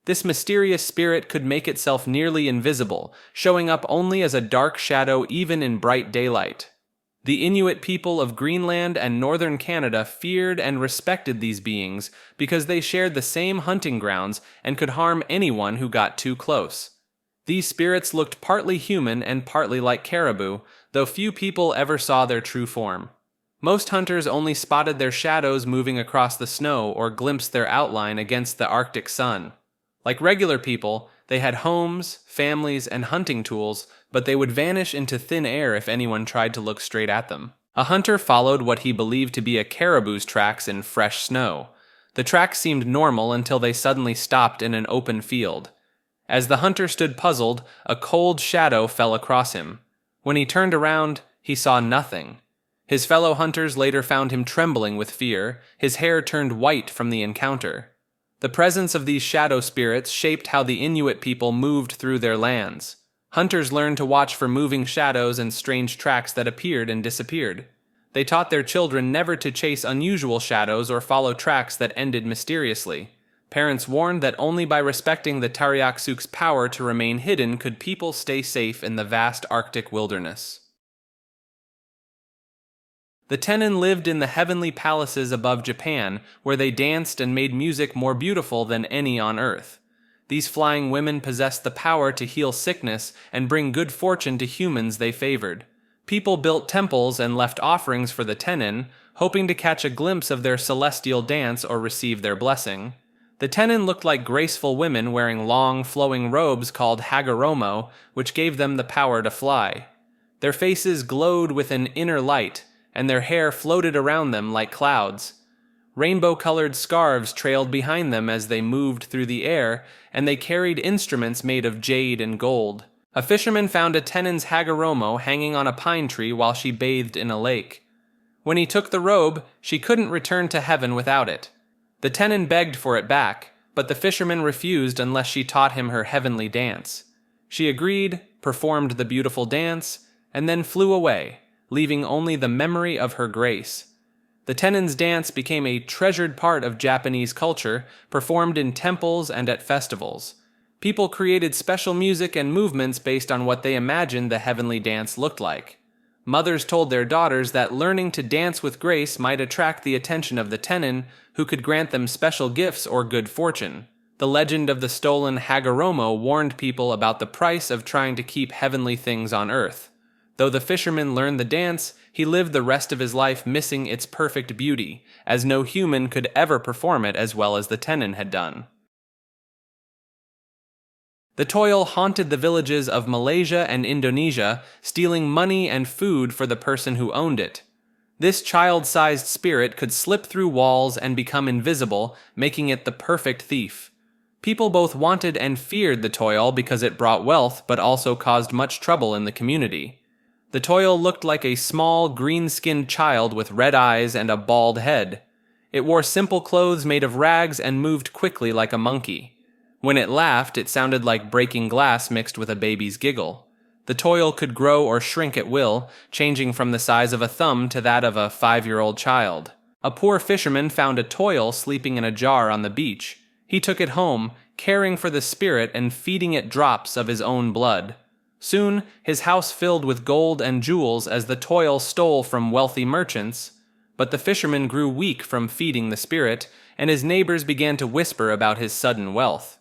This mysterious spirit could make itself nearly invisible, showing up only as a dark shadow even in bright daylight. The Inuit people of Greenland and northern Canada feared and respected these beings because they shared the same hunting grounds and could harm anyone who got too close. These spirits looked partly human and partly like caribou, though few people ever saw their true form. Most hunters only spotted their shadows moving across the snow or glimpsed their outline against the Arctic sun. Like regular people, they had homes, families, and hunting tools, but they would vanish into thin air if anyone tried to look straight at them. A hunter followed what he believed to be a caribou's tracks in fresh snow. The tracks seemed normal until they suddenly stopped in an open field. As the hunter stood puzzled, a cold shadow fell across him. When he turned around, he saw nothing. His fellow hunters later found him trembling with fear, his hair turned white from the encounter. The presence of these shadow spirits shaped how the Inuit people moved through their lands. Hunters learned to watch for moving shadows and strange tracks that appeared and disappeared. They taught their children never to chase unusual shadows or follow tracks that ended mysteriously. Parents warned that only by respecting the Tariaksuk's power to remain hidden could people stay safe in the vast Arctic wilderness. The Tenin lived in the heavenly palaces above Japan, where they danced and made music more beautiful than any on earth. These flying women possessed the power to heal sickness and bring good fortune to humans they favored. People built temples and left offerings for the Tenin, hoping to catch a glimpse of their celestial dance or receive their blessing. The Tenin looked like graceful women wearing long, flowing robes called Hagoromo, which gave them the power to fly. Their faces glowed with an inner light, and their hair floated around them like clouds. Rainbow-colored scarves trailed behind them as they moved through the air, and they carried instruments made of jade and gold. A fisherman found a Tenin's Hagoromo hanging on a pine tree while she bathed in a lake. When he took the robe, she couldn't return to heaven without it. The Tenin begged for it back, but the fisherman refused unless she taught him her heavenly dance. She agreed, performed the beautiful dance, and then flew away, leaving only the memory of her grace. The Tenin's dance became a treasured part of Japanese culture, performed in temples and at festivals. People created special music and movements based on what they imagined the heavenly dance looked like. Mothers told their daughters that learning to dance with grace might attract the attention of the Tenin, who could grant them special gifts or good fortune. The legend of the stolen Hagoromo warned people about the price of trying to keep heavenly things on earth. Though the fisherman learned the dance, he lived the rest of his life missing its perfect beauty, as no human could ever perform it as well as the Tenin had done. The toil haunted the villages of Malaysia and Indonesia, stealing money and food for the person who owned it. This child-sized spirit could slip through walls and become invisible, making it the perfect thief. People both wanted and feared the toil because it brought wealth but also caused much trouble in the community. The toil looked like a small, green-skinned child with red eyes and a bald head. It wore simple clothes made of rags and moved quickly like a monkey. When it laughed, it sounded like breaking glass mixed with a baby's giggle. The toil could grow or shrink at will, changing from the size of a thumb to that of a 5-year-old child. A poor fisherman found a toil sleeping in a jar on the beach. He took it home, caring for the spirit and feeding it drops of his own blood. Soon, his house filled with gold and jewels as the toil stole from wealthy merchants. But the fisherman grew weak from feeding the spirit, and his neighbors began to whisper about his sudden wealth.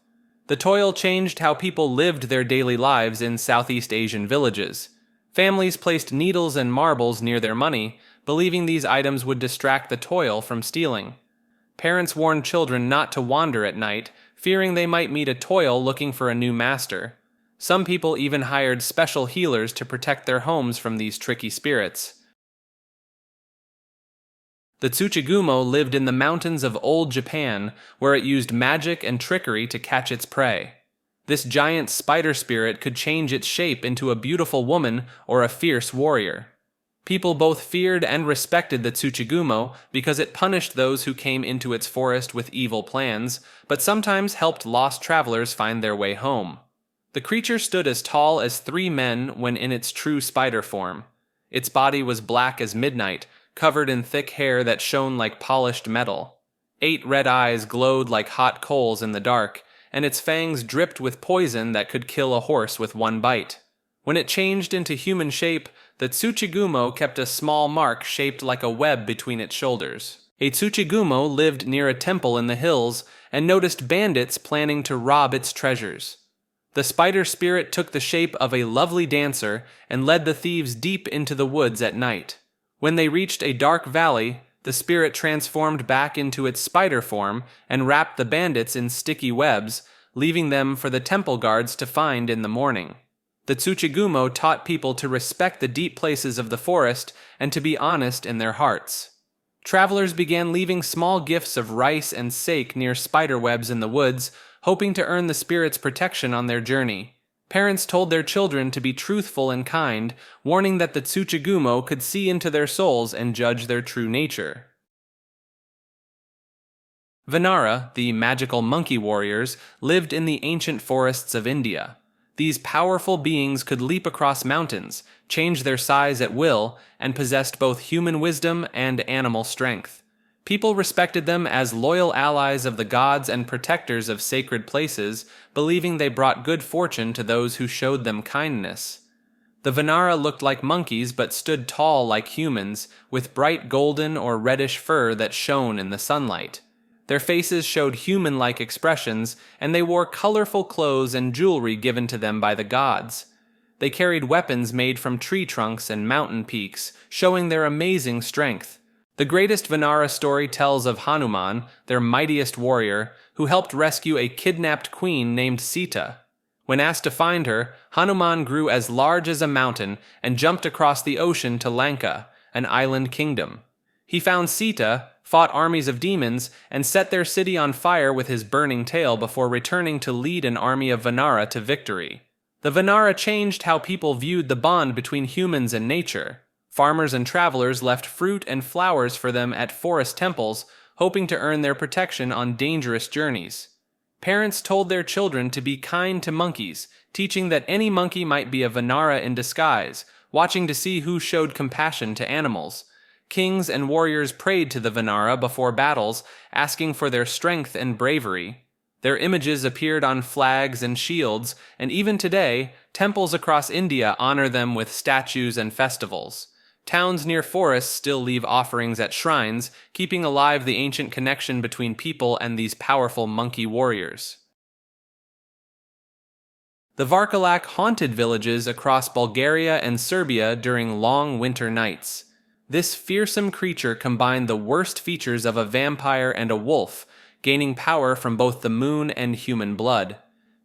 The toil changed how people lived their daily lives in Southeast Asian villages. Families placed needles and marbles near their money, believing these items would distract the toil from stealing. Parents warned children not to wander at night, fearing they might meet a toil looking for a new master. Some people even hired special healers to protect their homes from these tricky spirits. The Tsuchigumo lived in the mountains of old Japan, where it used magic and trickery to catch its prey. This giant spider spirit could change its shape into a beautiful woman or a fierce warrior. People both feared and respected the Tsuchigumo because it punished those who came into its forest with evil plans, but sometimes helped lost travelers find their way home. The creature stood as tall as 3 men when in its true spider form. Its body was black as midnight, covered in thick hair that shone like polished metal. 8 red eyes glowed like hot coals in the dark, and its fangs dripped with poison that could kill a horse with one bite. When it changed into human shape, the Tsuchigumo kept a small mark shaped like a web between its shoulders. A Tsuchigumo lived near a temple in the hills and noticed bandits planning to rob its treasures. The spider spirit took the shape of a lovely dancer and led the thieves deep into the woods at night. When they reached a dark valley, the spirit transformed back into its spider form and wrapped the bandits in sticky webs, leaving them for the temple guards to find in the morning. The Tsuchigumo taught people to respect the deep places of the forest and to be honest in their hearts. Travelers began leaving small gifts of rice and sake near spider webs in the woods, hoping to earn the spirit's protection on their journey. Parents told their children to be truthful and kind, warning that the Tsuchigumo could see into their souls and judge their true nature. Vanara, the magical monkey warriors, lived in the ancient forests of India. These powerful beings could leap across mountains, change their size at will, and possessed both human wisdom and animal strength. People respected them as loyal allies of the gods and protectors of sacred places, believing they brought good fortune to those who showed them kindness. The Vanara looked like monkeys but stood tall like humans, with bright golden or reddish fur that shone in the sunlight. Their faces showed human-like expressions, and they wore colorful clothes and jewelry given to them by the gods. They carried weapons made from tree trunks and mountain peaks, showing their amazing strength. The greatest Vanara story tells of Hanuman, their mightiest warrior, who helped rescue a kidnapped queen named Sita. When asked to find her, Hanuman grew as large as a mountain and jumped across the ocean to Lanka, an island kingdom. He found Sita, fought armies of demons, and set their city on fire with his burning tail before returning to lead an army of Vanara to victory. The Vanara changed how people viewed the bond between humans and nature. Farmers and travelers left fruit and flowers for them at forest temples, hoping to earn their protection on dangerous journeys. Parents told their children to be kind to monkeys, teaching that any monkey might be a Vanara in disguise, watching to see who showed compassion to animals. Kings and warriors prayed to the Vanara before battles, asking for their strength and bravery. Their images appeared on flags and shields, and even today, temples across India honor them with statues and festivals. Towns near forests still leave offerings at shrines, keeping alive the ancient connection between people and these powerful monkey warriors. The Varkalak haunted villages across Bulgaria and Serbia during long winter nights. This fearsome creature combined the worst features of a vampire and a wolf, gaining power from both the moon and human blood.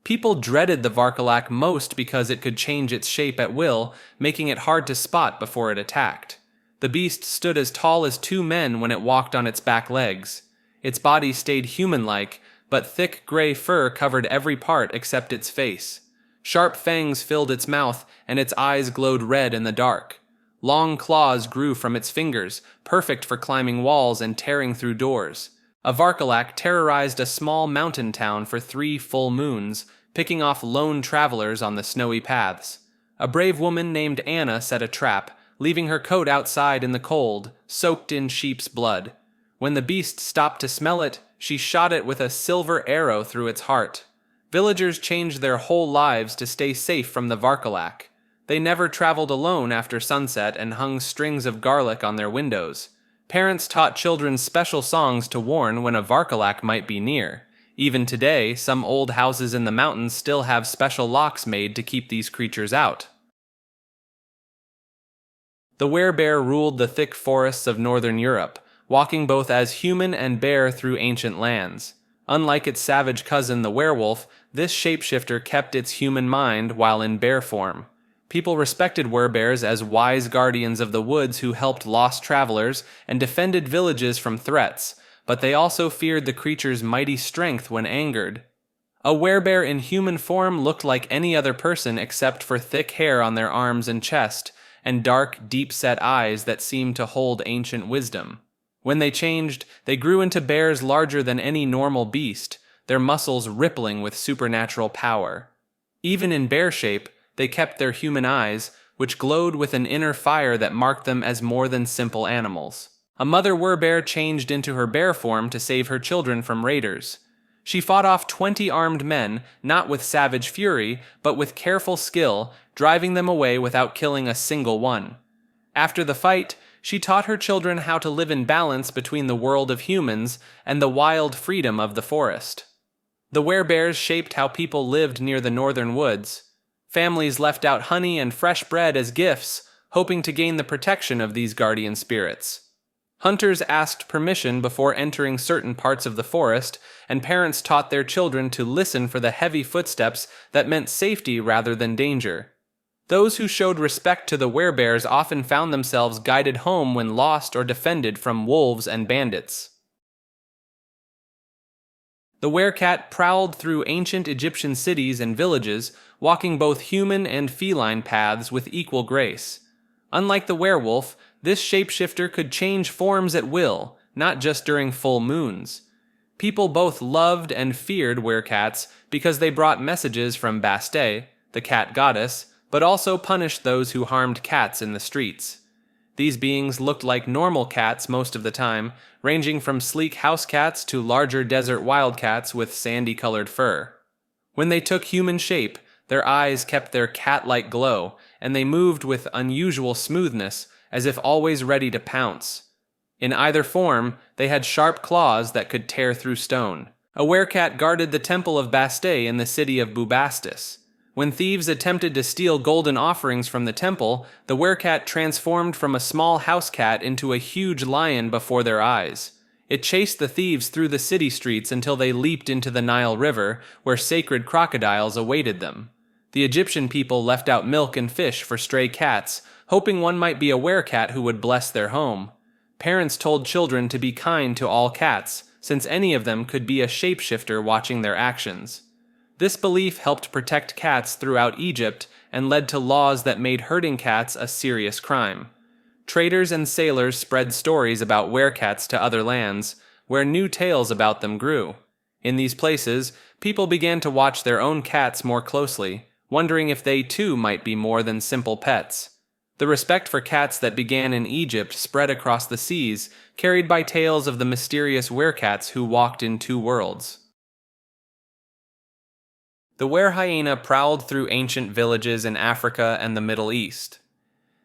People dreaded the Varkalak most because it could change its shape at will, making it hard to spot before it attacked. The beast stood as tall as 2 men when it walked on its back legs. Its body stayed human-like, but thick gray fur covered every part except its face. Sharp fangs filled its mouth, and its eyes glowed red in the dark. Long claws grew from its fingers, perfect for climbing walls and tearing through doors. A Varkalak terrorized a small mountain town for 3 full moons, picking off lone travelers on the snowy paths. A brave woman named Anna set a trap, leaving her coat outside in the cold, soaked in sheep's blood. When the beast stopped to smell it, she shot it with a silver arrow through its heart. Villagers changed their whole lives to stay safe from the Varkalak. They never traveled alone after sunset and hung strings of garlic on their windows. Parents taught children special songs to warn when a Varkalak might be near. Even today, some old houses in the mountains still have special locks made to keep these creatures out. The werebear ruled the thick forests of northern Europe, walking both as human and bear through ancient lands. Unlike its savage cousin the werewolf, this shapeshifter kept its human mind while in bear form. People respected werebears as wise guardians of the woods who helped lost travelers and defended villages from threats, but they also feared the creature's mighty strength when angered. A werebear in human form looked like any other person except for thick hair on their arms and chest, and dark, deep-set eyes that seemed to hold ancient wisdom. When they changed, they grew into bears larger than any normal beast, their muscles rippling with supernatural power. Even in bear shape, they kept their human eyes, which glowed with an inner fire that marked them as more than simple animals. A mother werebear changed into her bear form to save her children from raiders. She fought off 20 armed men, not with savage fury, but with careful skill, driving them away without killing a single one. After the fight, she taught her children how to live in balance between the world of humans and the wild freedom of the forest. The werebears shaped how people lived near the northern woods. Families left out honey and fresh bread as gifts, hoping to gain the protection of these guardian spirits. Hunters asked permission before entering certain parts of the forest, and parents taught their children to listen for the heavy footsteps that meant safety rather than danger. Those who showed respect to the werebears often found themselves guided home when lost or defended from wolves and bandits. The werecat prowled through ancient Egyptian cities and villages, walking both human and feline paths with equal grace. Unlike the werewolf, this shapeshifter could change forms at will, not just during full moons. People both loved and feared werecats because they brought messages from Baste, the cat goddess, but also punished those who harmed cats in the streets. These beings looked like normal cats most of the time, ranging from sleek house cats to larger desert wildcats with sandy-colored fur. When they took human shape, their eyes kept their cat-like glow, and they moved with unusual smoothness, as if always ready to pounce. In either form, they had sharp claws that could tear through stone. A werecat guarded the temple of Baste in the city of Bubastis. When thieves attempted to steal golden offerings from the temple, the werecat transformed from a small house cat into a huge lion before their eyes. It chased the thieves through the city streets until they leaped into the Nile River, where sacred crocodiles awaited them. The Egyptian people left out milk and fish for stray cats, hoping one might be a werecat who would bless their home. Parents told children to be kind to all cats, since any of them could be a shapeshifter watching their actions. This belief helped protect cats throughout Egypt and led to laws that made hurting cats a serious crime. Traders and sailors spread stories about werecats to other lands, where new tales about them grew. In these places, people began to watch their own cats more closely, wondering if they too might be more than simple pets. The respect for cats that began in Egypt spread across the seas, carried by tales of the mysterious werecats who walked in two worlds. The were-hyena prowled through ancient villages in Africa and the Middle East.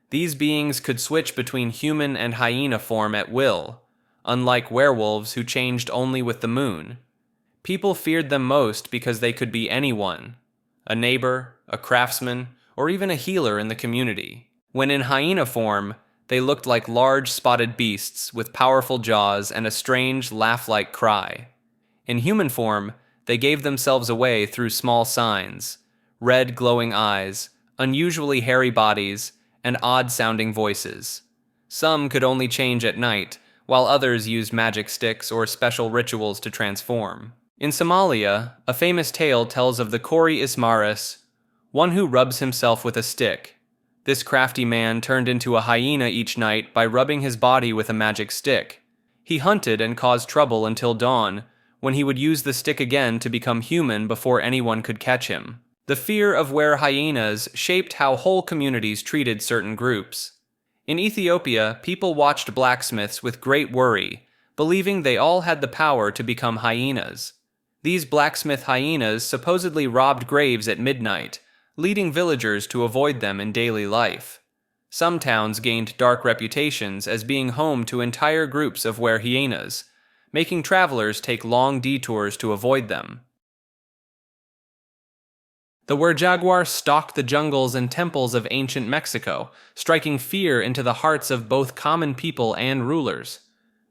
These beings could switch between human and hyena form at will, unlike werewolves who changed only with the moon. People feared them most because they could be anyone, a neighbor, a craftsman, or even a healer in the community. When in hyena form, they looked like large spotted beasts with powerful jaws and a strange laugh-like cry. In human form, they gave themselves away through small signs, red glowing eyes, unusually hairy bodies, and odd-sounding voices. Some could only change at night, while others used magic sticks or special rituals to transform. In Somalia, a famous tale tells of the Kori Ismaris, one who rubs himself with a stick. This crafty man turned into a hyena each night by rubbing his body with a magic stick. He hunted and caused trouble until dawn, when he would use the stick again to become human before anyone could catch him. The fear of were-hyenas shaped how whole communities treated certain groups. In Ethiopia, people watched blacksmiths with great worry, believing they all had the power to become hyenas. These blacksmith hyenas supposedly robbed graves at midnight, leading villagers to avoid them in daily life. Some towns gained dark reputations as being home to entire groups of were-hyenas, making travelers take long detours to avoid them. The Were-Jaguar stalked the jungles and temples of ancient Mexico, striking fear into the hearts of both common people and rulers.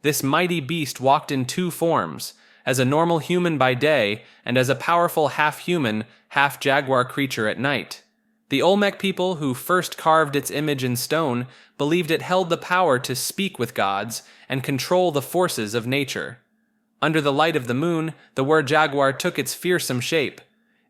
This mighty beast walked in two forms, as a normal human by day and as a powerful half-human, half-jaguar creature at night. The Olmec people who first carved its image in stone believed it held the power to speak with gods and control the forces of nature. Under the light of the moon, the Were-Jaguar took its fearsome shape.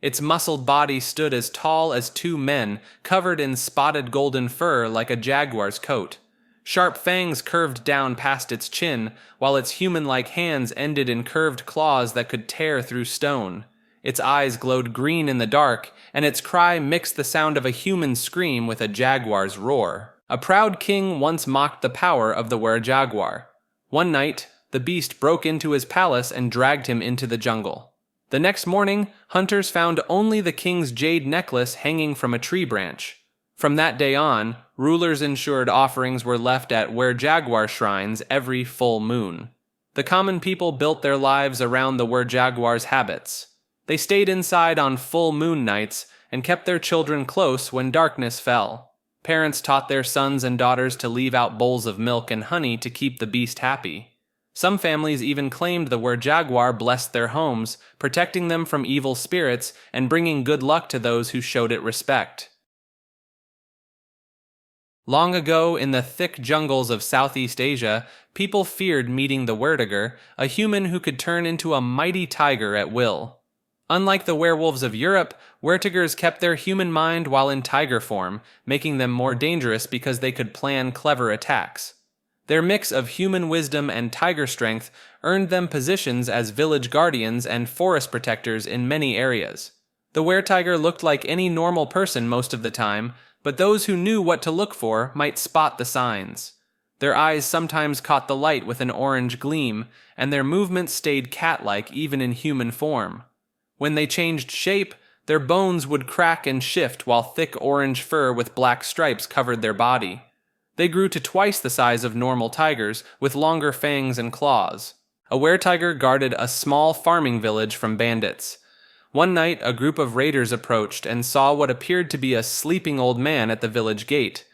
Its muscled body stood as tall as two men, covered in spotted golden fur like a jaguar's coat. Sharp fangs curved down past its chin, while its human-like hands ended in curved claws that could tear through stone. Its eyes glowed green in the dark, and its cry mixed the sound of a human scream with a jaguar's roar. A proud king once mocked the power of the Were-Jaguar. One night, the beast broke into his palace and dragged him into the jungle. The next morning, hunters found only the king's jade necklace hanging from a tree branch. From that day on, rulers ensured offerings were left at Were-Jaguar shrines every full moon. The common people built their lives around the Were-Jaguar's habits. They stayed inside on full moon nights and kept their children close when darkness fell. Parents taught their sons and daughters to leave out bowls of milk and honey to keep the beast happy. Some families even claimed the Were-Jaguar blessed their homes, protecting them from evil spirits and bringing good luck to those who showed it respect. Long ago, in the thick jungles of Southeast Asia, people feared meeting the Were-Jaguar, a human who could turn into a mighty tiger at will. Unlike the werewolves of Europe, Were-Jaguars kept their human mind while in tiger form, making them more dangerous because they could plan clever attacks. Their mix of human wisdom and tiger strength earned them positions as village guardians and forest protectors in many areas. The were-tiger looked like any normal person most of the time, but those who knew what to look for might spot the signs. Their eyes sometimes caught the light with an orange gleam, and their movements stayed cat-like even in human form. When they changed shape, their bones would crack and shift while thick orange fur with black stripes covered their body. They grew to twice the size of normal tigers, with longer fangs and claws. A were-tiger guarded a small farming village from bandits. One night, a group of raiders approached and saw what appeared to be a sleeping old man at the village gate.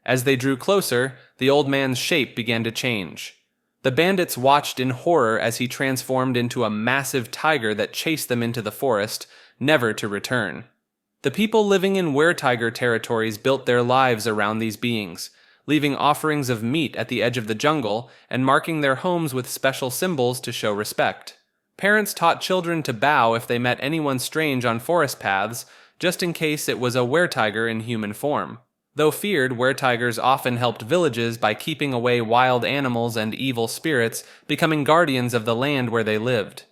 As they drew closer, the old man's shape began to change. The bandits watched in horror as he transformed into a massive tiger that chased them into the forest, never to return. The people living in Were-Tiger territories built their lives around these beings, leaving offerings of meat at the edge of the jungle and marking their homes with special symbols to show respect. Parents taught children to bow if they met anyone strange on forest paths, just in case it was a were-tiger in human form. Though feared, were-tigers often helped villages by keeping away wild animals and evil spirits, becoming guardians of the land where they lived.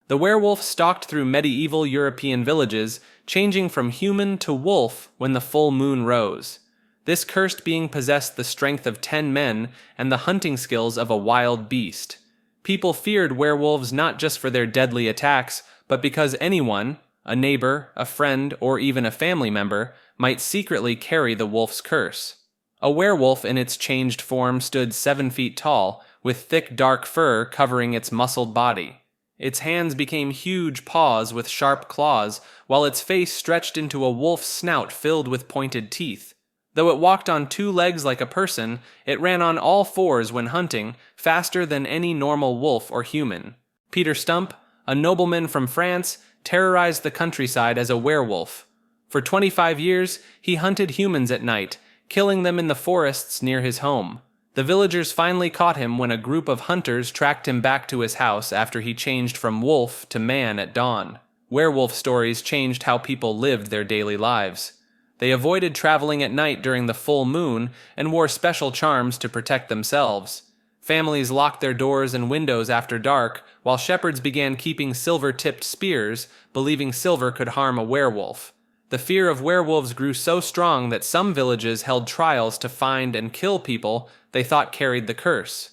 The werewolf stalked through medieval European villages, changing from human to wolf when the full moon rose. This cursed being possessed the strength of 10 men and the hunting skills of a wild beast. People feared werewolves not just for their deadly attacks, but because anyone, a neighbor, a friend, or even a family member, might secretly carry the wolf's curse. A werewolf in its changed form stood 7 feet tall, with thick dark fur covering its muscled body. Its hands became huge paws with sharp claws, while its face stretched into a wolf's snout filled with pointed teeth. Though it walked on 2 legs like a person, it ran on all 4s when hunting, faster than any normal wolf or human. Peter Stump, a nobleman from France, terrorized the countryside as a werewolf. For 25 years, he hunted humans at night, killing them in the forests near his home. The villagers finally caught him when a group of hunters tracked him back to his house after he changed from wolf to man at dawn. Werewolf stories changed how people lived their daily lives. They avoided traveling at night during the full moon and wore special charms to protect themselves. Families locked their doors and windows after dark, while shepherds began keeping silver-tipped spears, believing silver could harm a werewolf. The fear of werewolves grew so strong that some villages held trials to find and kill people they thought carried the curse.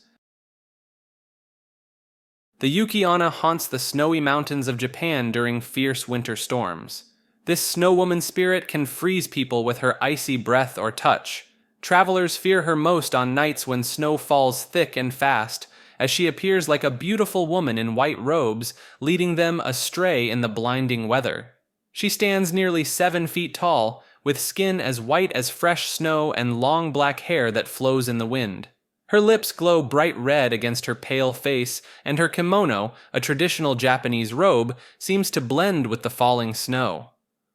The Yuki-onna haunts the snowy mountains of Japan during fierce winter storms. This snow woman spirit can freeze people with her icy breath or touch. Travelers fear her most on nights when snow falls thick and fast, as she appears like a beautiful woman in white robes, leading them astray in the blinding weather. She stands nearly 7 feet tall, with skin as white as fresh snow and long black hair that flows in the wind. Her lips glow bright red against her pale face, and her kimono, a traditional Japanese robe, seems to blend with the falling snow.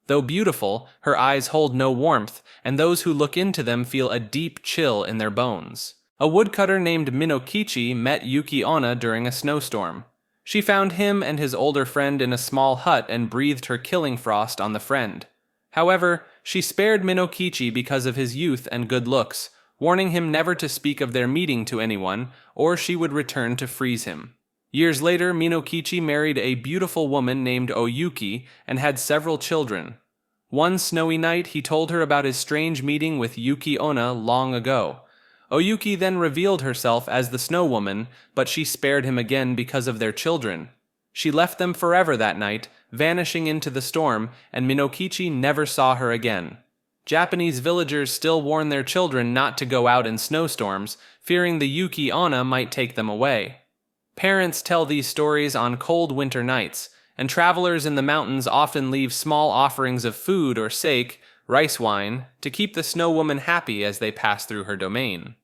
Though beautiful, her eyes hold no warmth, and those who look into them feel a deep chill in their bones. A woodcutter named Minokichi met Yuki-onna during a snowstorm. She found him and his older friend in a small hut and breathed her killing frost on the friend. However, she spared Minokichi because of his youth and good looks, warning him never to speak of their meeting to anyone, or she would return to freeze him. Years later, Minokichi married a beautiful woman named Oyuki and had several children. One snowy night, he told her about his strange meeting with Yuki-onna long ago. Oyuki then revealed herself as the Snow Woman, but she spared him again because of their children. She left them forever that night, vanishing into the storm, and Minokichi never saw her again. Japanese villagers still warn their children not to go out in snowstorms, fearing the Yuki-onna might take them away. Parents tell these stories on cold winter nights, and travelers in the mountains often leave small offerings of food or sake, rice wine, to keep the Snow Woman happy as they pass through her domain.